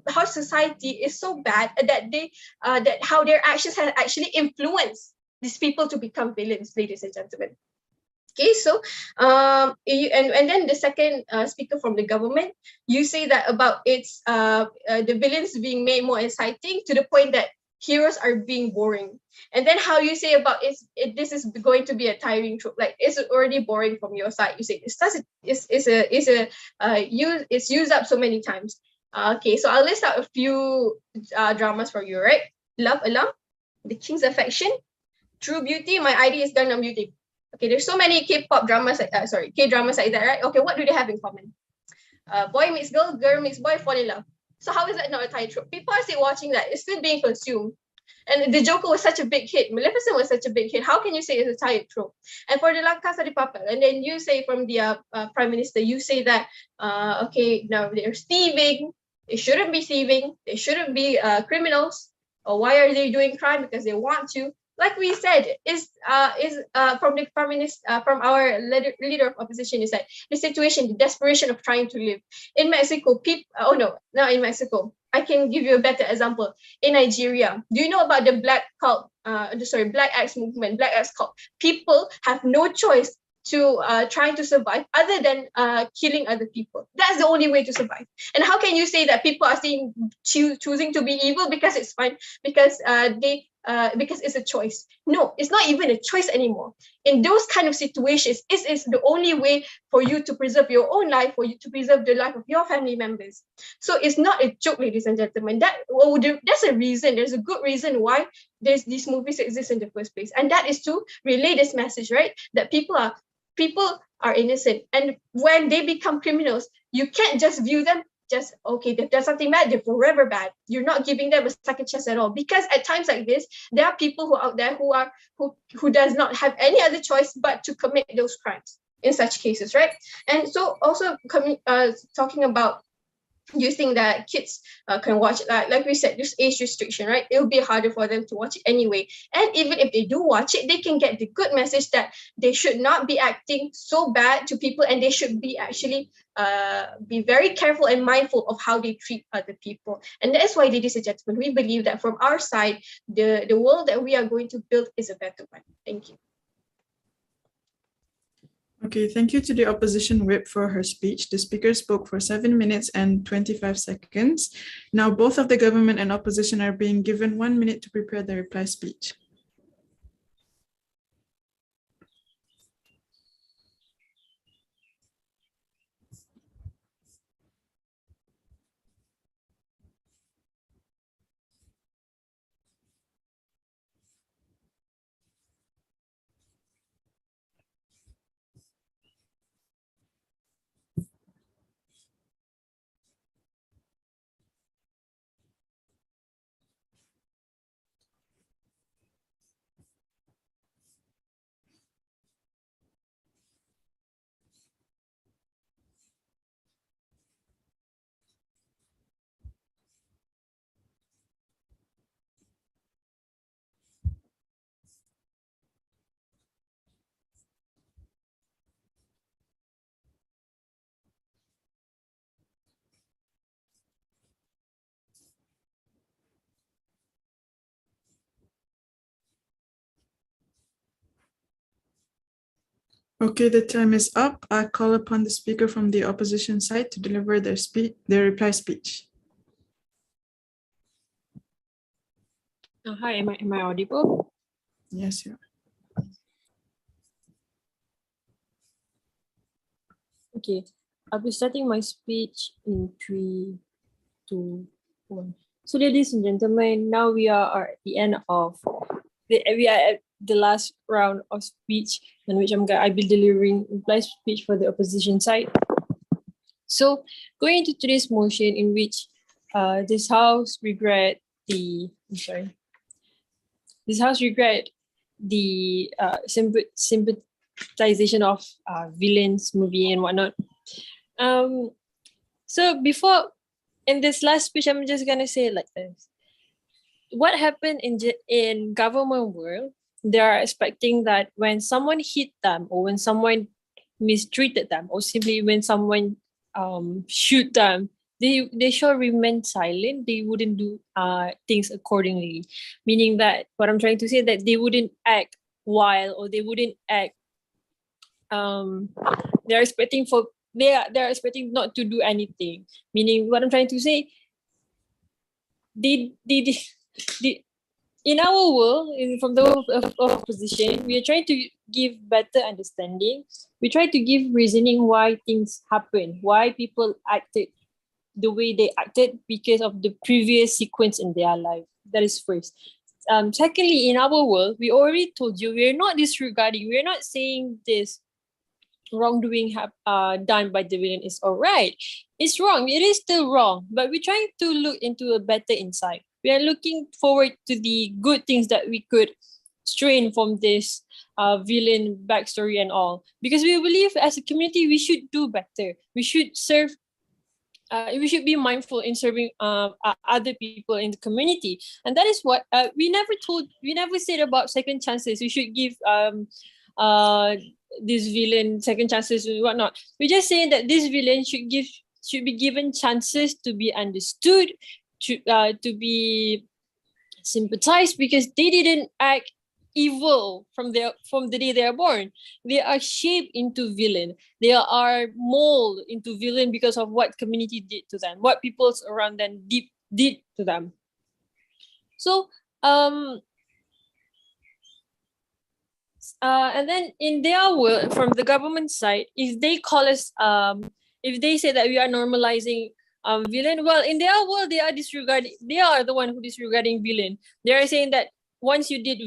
how society is so bad that how their actions have actually influenced these people to become villains, ladies and gentlemen. Okay, so and then the second speaker from the government, you say that about its the villains being made more exciting to the point that heroes are being boring. And then how you say about this is going to be a tiring trope, like it's already boring from your side. You say it's used up so many times. Okay, so I'll list out a few dramas for you, right? Love Alarm, The King's Affection, True Beauty, My ID is Gangnam Beauty. Okay, there's so many K-pop dramas, K-dramas like that, right? Okay, what do they have in common? boy meets girl, girl meets boy, fall in love. So how is that not a tightrope? People are still watching that. It's still being consumed. And the Joker was such a big hit. Maleficent was such a big hit. How can you say it's a tightrope? And for the La Casa de Papel, and then you say from the Prime Minister, you say that, okay, now they're thieving. They shouldn't be thieving. They shouldn't be criminals. Or why are they doing crime? Because they want to. Like we said, is from the Prime Minister, from our leader of opposition, is that the situation, the desperation of trying to live. In Mexico, people, oh no, not in Mexico. I can give you a better example. In Nigeria, do you know about the Black Acts movement, Black Acts cult? People have no choice to trying to survive other than killing other people. That's the only way to survive. And how can you say that people are choosing to be evil because it's fine, because it's a choice? No, it's not even a choice anymore. In those kind of situations, it is the only way for you to preserve your own life, for you to preserve the life of your family members. So it's not a joke, ladies and gentlemen. That's a reason. There's a good reason why these movies exist in the first place, and that is to relay this message, right? That people are innocent, and when they become criminals, you can't just view them just, okay, they've done something bad, they're forever bad. You're not giving them a second chance at all, because at times like this, there are people who are out there who does not have any other choice but to commit those crimes in such cases, right? And so also talking about, you think that kids can watch, like we said, there's age restriction, right? It will be harder for them to watch it anyway. And even if they do watch it, they can get the good message that they should not be acting so bad to people, and they should be actually be very careful and mindful of how they treat other people. And that's why, ladies and gentlemen, we believe that from our side, the world that we are going to build is a better one. Thank you. Okay, thank you to the opposition whip for her speech. The speaker spoke for 7 minutes and 25 seconds. Now both of the government and opposition are being given 1 minute to prepare the reply speech. Okay, the time is up. I call upon the speaker from the opposition side to deliver their reply speech. Hi, am I audible? Yes, yeah. Okay, I'll be starting my speech in 3, 2, 1. So, ladies and gentlemen, now we are at the end of we are at the last round of speech, in which I'll be delivering reply speech for the opposition side. So, going into today's motion, in which this House regret the sympathization of villains movie and whatnot. So before, in this last speech, I'm just gonna say it like this. What happened in government world, they are expecting that when someone hit them, or when someone mistreated them, or simply when someone shoot them, they shall remain silent. They wouldn't do things accordingly. Meaning that, what I'm trying to say, that they wouldn't act wild, or they wouldn't act. They're expecting not to do anything. Meaning, what I'm trying to say, they in our world, from the world of opposition, we are trying to give better understanding. We try to give reasoning why things happen, why people acted the way they acted because of the previous sequence in their life. That is first. Secondly, in our world, we already told you, we're not disregarding, we're not saying this wrongdoing done by the villain is all right. It's wrong. It is still wrong. But we're trying to look into a better insight. We are looking forward to the good things that we could strain from this villain backstory and all. Because we believe as a community, we should do better. We should serve. We should be mindful in serving other people in the community, and that is what we never told. We never said about second chances. We should give this villain second chances and whatnot. We're just saying that this villain should be given chances to be understood, to be sympathized, because they didn't act evil from the day they are born. They are shaped into villain. They are molded into villain because of what community did to them, what people around them did to them. So and then in their world, from the government side, if they call us if they say that we are normalizing villain, well, in their world they are disregarding. They are the one who disregarding villain. They are saying that once you did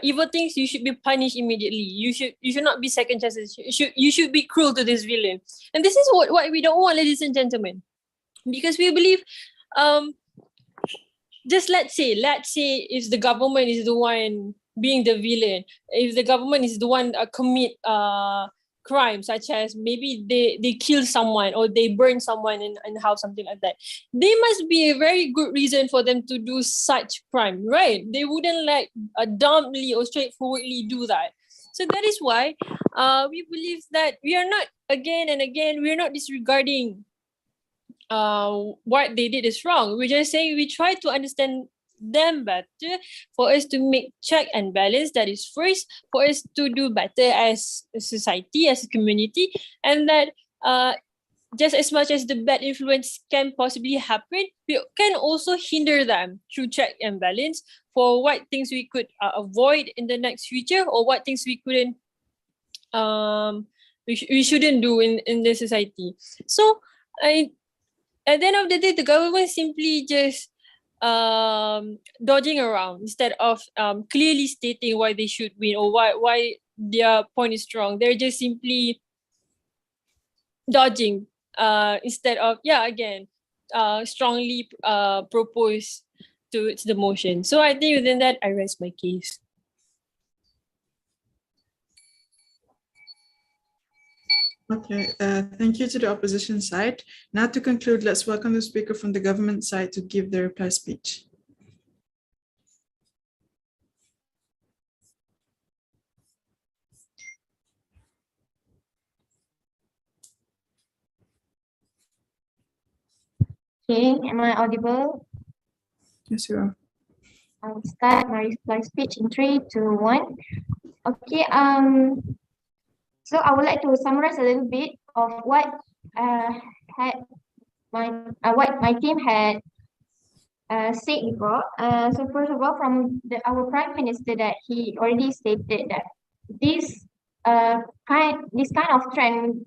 evil things, you should be punished immediately. You should not be second chances. You should be cruel to this villain. And this is what we don't want, ladies and gentlemen, because we believe just let's say if the government is the one being the villain, if the government is the one commit crime, such as maybe they kill someone or they burn someone in house, something like that, there must be a very good reason for them to do such crime, right? They wouldn't dumbly or straightforwardly do that. So that is why we believe that we are not, again and again, we're not disregarding what they did is wrong. We're just saying we try to understand them better, for us to make check and balance. That is first, for us to do better as a society, as a community, and that just as much as the bad influence can possibly happen, we can also hinder them through check and balance for what things we could avoid in the next future, or what things we couldn't we shouldn't do in the society. So at the end of the day, the government simply just dodging around instead of clearly stating why they should win or why their point is strong. They're just simply dodging instead of strongly propose to the motion. So I think within that, I rest my case. Okay, thank you to the opposition side. Now to conclude, let's welcome the speaker from the government side to give the reply speech. Okay, am I audible? Yes, you are. I'll start my reply speech in 3, 2, 1. Okay, so I would like to summarize a little bit of what my team had said before. So first of all, from our Prime Minister, that he already stated that this kind of trend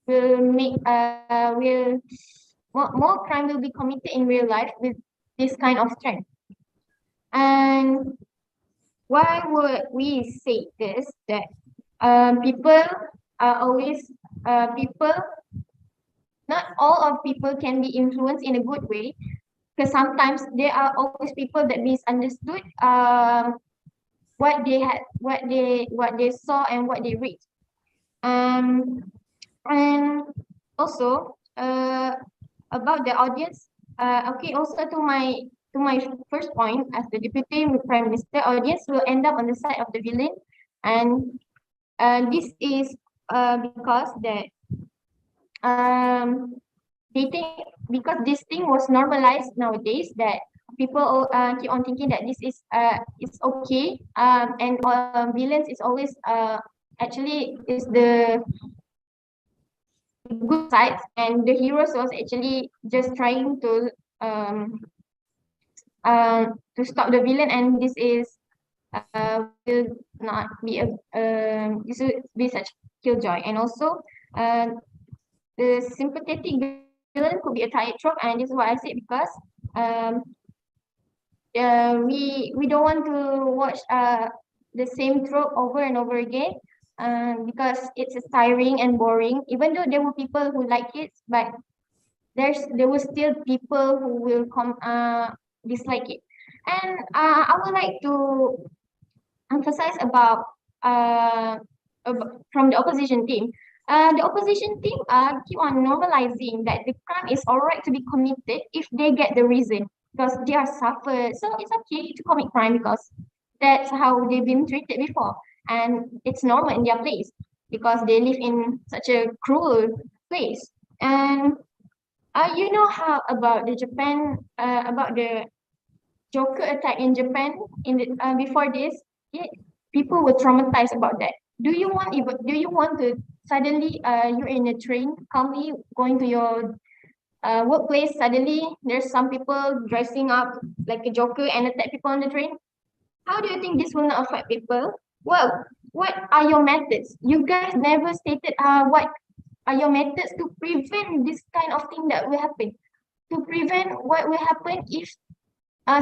will make more crime will be committed in real life with this kind of trend. And why would we say this? That people are always people. Not all of people can be influenced in a good way, because sometimes there are always people that misunderstood what they saw and what they read. And also about the audience. Okay, also to my first point, as the Deputy Prime Minister, audience will end up on the side of the villain, and this is because that they think, because this thing was normalized nowadays, that people keep on thinking that this is it's okay, and villains is always actually is the good side, and the heroes was actually just trying to stop the villain, and this is will not be a this will be such killjoy. And also the sympathetic villain could be a tired trope, and this is what I said, because we don't want to watch the same trope over and over again. because it's tiring and boring. Even though there were people who like it, but there were still people who will dislike it. And I would like to emphasize about from the opposition team. The opposition team keep on normalizing that the crime is alright to be committed if they get the reason because they are suffered. So it's okay to commit crime because that's how they've been treated before, and it's normal in their place because they live in such a cruel place. And you know how about the Japan about the Joker attack in Japan in the before this, yeah, people were traumatized about that. Do you want to suddenly you're in a train calmly going to your workplace, suddenly there's some people dressing up like a Joker and attack people on the train? How do you think this will not affect people? Well, what are your methods? You guys never stated what are your methods to prevent this kind of thing that will happen. To prevent what will happen if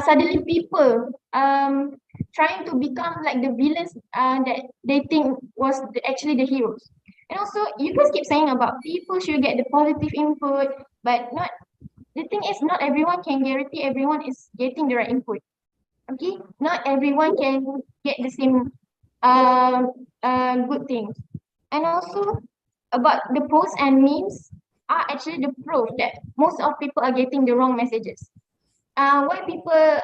suddenly people trying to become like the villains that they think was actually the heroes. And also, you guys keep saying about people should get the positive input, but not the thing is not everyone can guarantee everyone is getting the right input. Okay, not everyone can get the same good things. And also about the posts and memes are actually the proof that most of people are getting the wrong messages. Why people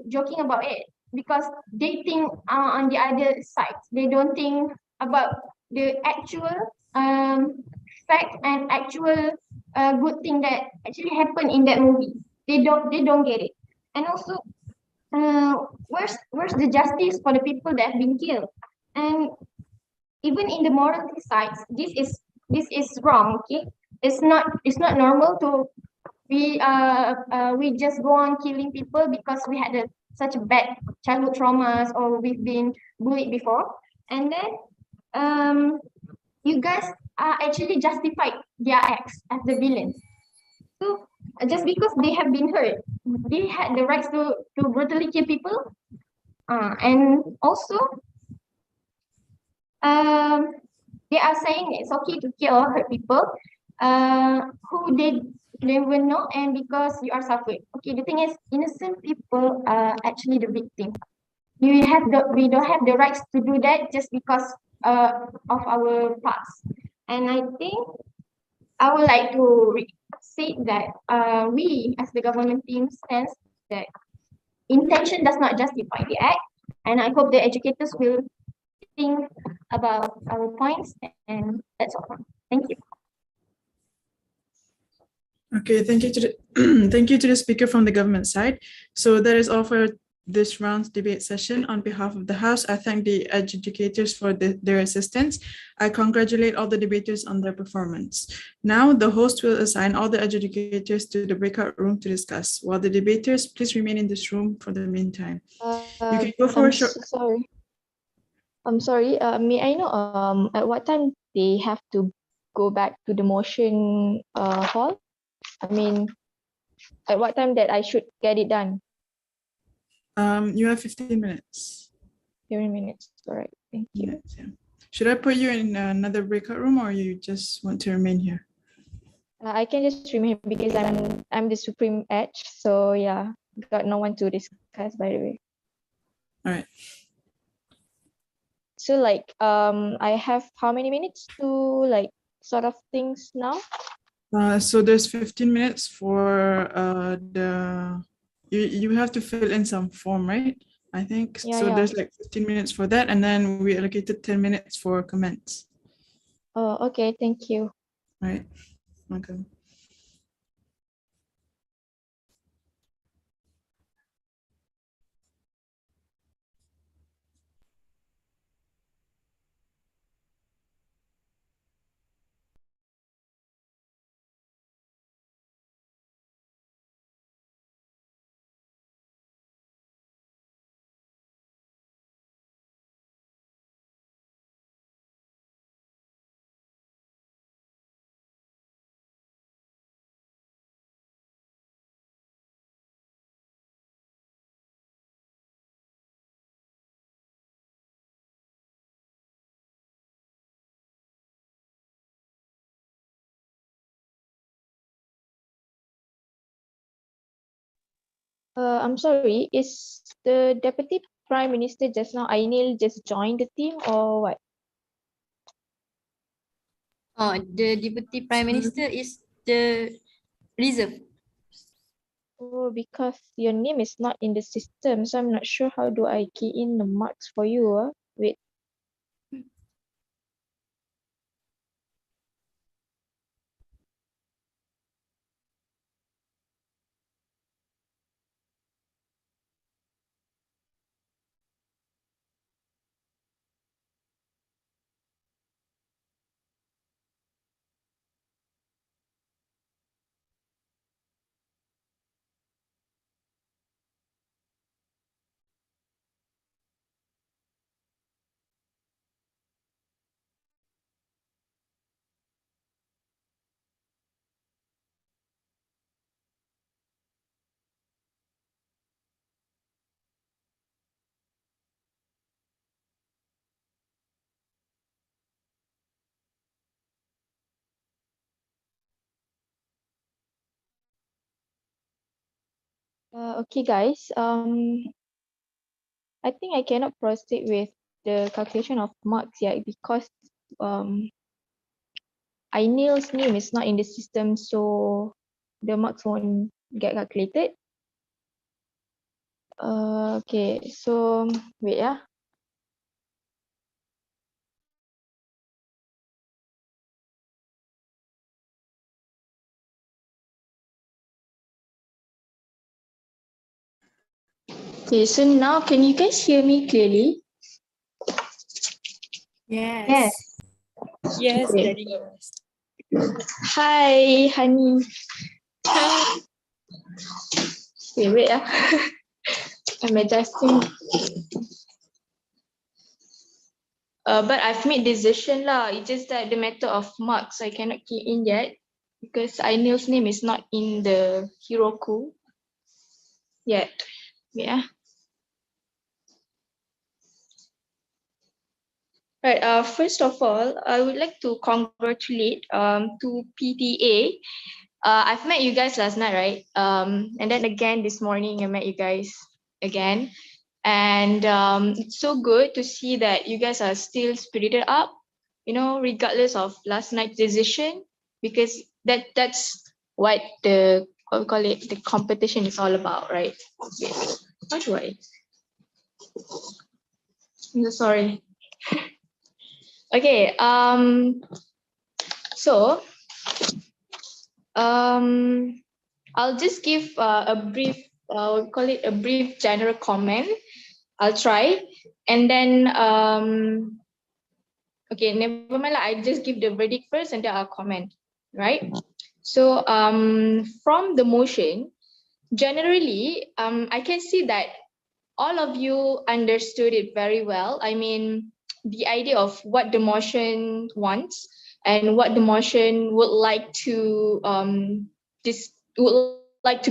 joking about it? Because they think on the other side, they don't think about the actual fact and actual good thing that actually happened in that movie. They don't get it. And also, uh, where's the justice for the people that have been killed? And even in the morality sides, this is wrong. Okay, it's not normal to we just go on killing people because we had such bad childhood traumas or we've been bullied before, and then um you guys are actually justified their acts as the villains. So just because they have been hurt, they had the rights to brutally kill people. And also um they are saying it's okay to kill or hurt people who they will know and because you are suffering. Okay, the thing is innocent people are actually the victim. We don't have the rights to do that just because of our past. And I think I would like to say that we as the government team stands that intention does not justify the act, and I hope the educators will think about our points, and that's all. Thank you. Okay, thank you to the thank you to the speaker from the government side. So that is all for this round's debate session. On behalf of the House, I thank the educators for their assistance. I congratulate all the debaters on their performance. Now, the host will assign all the educators to the breakout room to discuss. While the debaters, please remain in this room for the meantime. You can go for a short. Sorry. I'm sorry. May I know at what time they have to go back to the motion hall? I mean, at what time that I should get it done? You have 15 minutes. 15 minutes. All right. Thank you. Yes, yeah. Should I put you in another breakout room or you just want to remain here? I can just remain because I'm the supreme edge. So yeah, got no one to discuss, by the way. All right. So like I have how many minutes to like sort of things now? So there's 15 minutes for you have to fill in some form, right? I think Yeah, so. yeah. There's like 15 minutes for that, and then we allocated 10 minutes for comments. Oh, okay. Thank you. All right. Welcome. I'm sorry, is the Deputy Prime Minister just now, Ainil, just joined the team or what? The Deputy Prime Minister is the reserve. Oh, because your name is not in the system, so I'm not sure how do I key in the marks for you. Wait. Okay, guys. I think I cannot proceed with the calculation of marks yet because Ainil's name is not in the system, so the marks won't get calculated. Okay, so wait, yeah. Okay, so now can you guys hear me clearly? Yes. Yes, Okay. Daddy. Hi, honey. Okay, wait, yeah. I'm adjusting. But I've made decision lah. It's just that the matter of marks I cannot key in yet because Ainil's name is not in the Heroku yet. Yeah. Right. First of all, I would like to congratulate to PTA. I've met you guys last night, right? And then again this morning I met you guys again. And it's so good to see that you guys are still spirited up, you know, regardless of last night's decision, because that's what the what we call it, the competition is all about, right? Okay. How do I? I'm so sorry. Okay. So I'll just give a brief, we call it a brief general comment. I'll try, and then okay, never mind. I just give the verdict first, and then I'll comment. Right. So from the motion, generally, I can see that all of you understood it very well. I mean, the idea of what the motion wants and what the motion would like to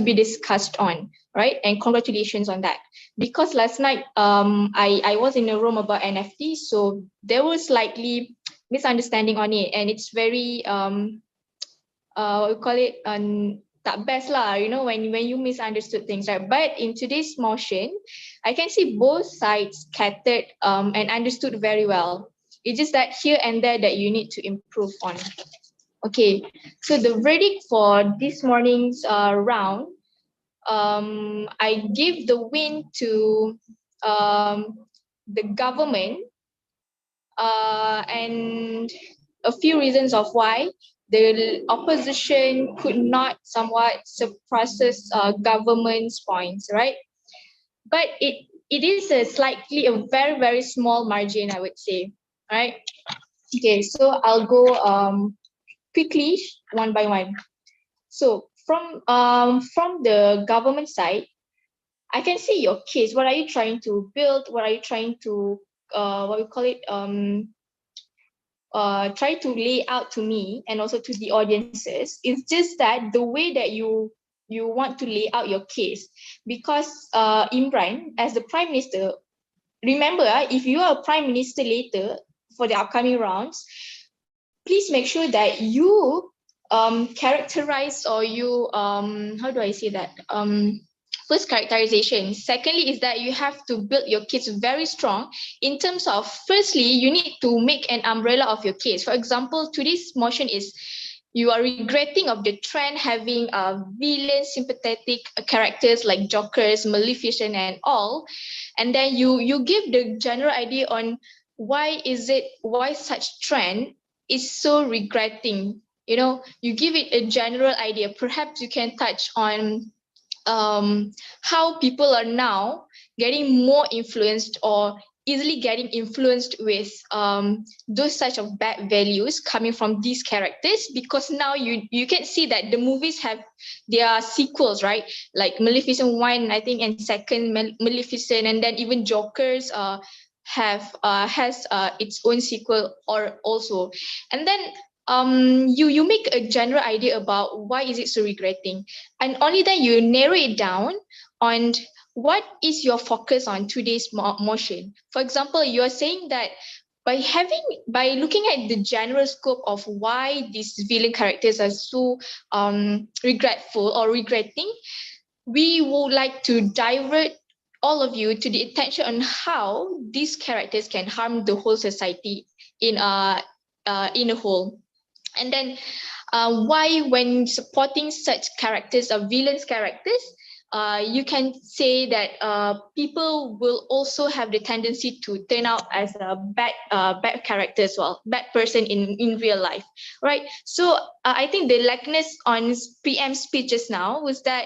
be discussed on, right? And congratulations on that. Because last night I was in a room about NFT, so there was slightly misunderstanding on it, and it's very what we call it tak best lah, you know, when you misunderstood things, right? But in today's motion, I can see both sides catered and understood very well. It's just that here and there that you need to improve on. Okay, so the verdict for this morning's round, I give the win to the government, and a few reasons of why the opposition could not somewhat suppresses government's points, right? But it is a very, very small margin, I would say, right? Okay, so I'll go quickly one by one. So from the government side, I can see your case. What are you trying to build? What are you trying to what we call it try to lay out to me and also to the audiences? It's just that the way that you want to lay out your case, because Imran, as the Prime Minister, remember, if you are a Prime Minister later for the upcoming rounds, please make sure that you characterize, or you how do I say that, First, characterization. Secondly, is that you have to build your case very strong in terms of, firstly, you need to make an umbrella of your case. For example, today's motion is you are regretting of the trend having villain sympathetic characters like jokers, maleficent and all. And then you give the general idea on why such trend is so regretting. You know, you give it a general idea. Perhaps you can touch on how people are now getting more influenced or easily getting influenced with those such of bad values coming from these characters, because now you can see that the movies have their sequels, right? Like Maleficent 1, I think, and second Maleficent, and then even Jokers has its own sequel or also. And then you make a general idea about why is it so regretting, and only then you narrow it down on what is your focus on today's motion. For example, you are saying that by looking at the general scope of why these villain characters are so regretful or regretting, we would like to divert all of you to the attention on how these characters can harm the whole society in a whole. And then why, when supporting such characters or villains characters, you can say that people will also have the tendency to turn out as a bad character as well, bad person in real life, right? So I think the likeness on PM speech just now was that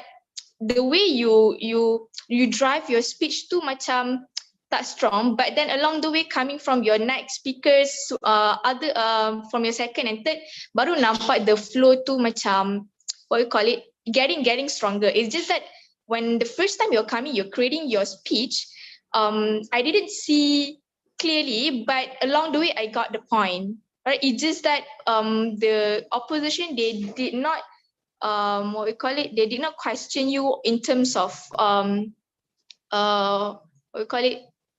the way you drive your speech too macam tak strong, but then along the way coming from your next speakers, from your second and third, baru nampak the flow tu macam, what you call it, getting stronger. It's just that when the first time you're creating your speech, I didn't see clearly, but along the way I got the point, right? It's just that the opposition, they did not they did not question you in terms of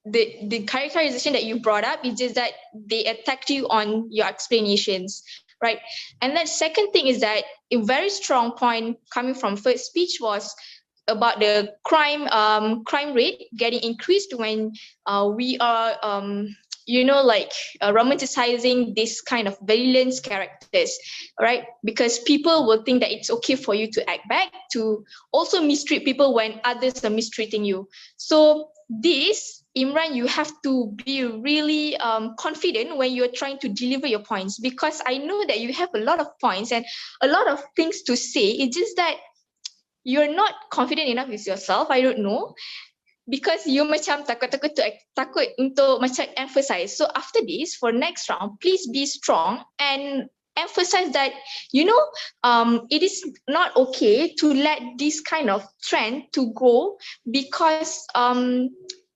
the characterization that you brought up. It's just that they attacked you on your explanations, right? And then second thing is that a very strong point coming from first speech was about the crime rate getting increased when we are romanticizing this kind of villains characters, right? Because people will think that it's okay for you to act back, to also mistreat people when others are mistreating you. So this, Imran, you have to be really confident when you're trying to deliver your points, because I know that you have a lot of points and a lot of things to say. It's just that you're not confident enough with yourself. I don't know, because you macam takut untuk macam emphasize. So after this, for next round, please be strong and emphasize that, it is not okay to let this kind of trend to go, because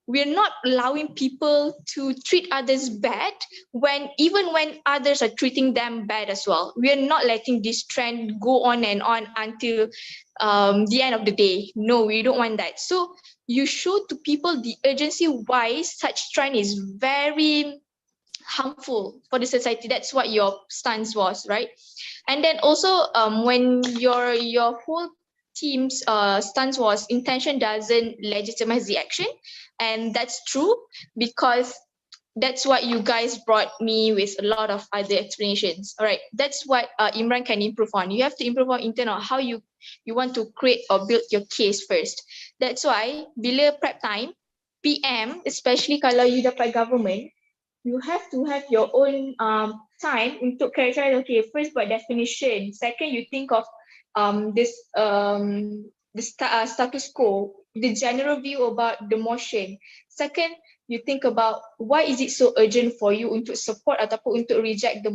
we're not allowing people to treat others bad even when others are treating them bad as well. We're not letting this trend go on and on until the end of the day. No, we don't want that. So you show to people the urgency why such trend is very harmful for the society. That's what your stance was, right? And then also when your whole team's stance was intention doesn't legitimize the action, and that's true, because that's what you guys brought me with a lot of other explanations. All right, that's what Imran can improve on. You have to improve on internal how you want to create or build your case first. That's why bila prep time, PM, especially kalau you dapat government, you have to have your own time untuk characterize. Okay, first buat definition. Second, you think of the status quo, the general view about the motion. Second, you think about why is it so urgent for you untuk support ataupun untuk reject the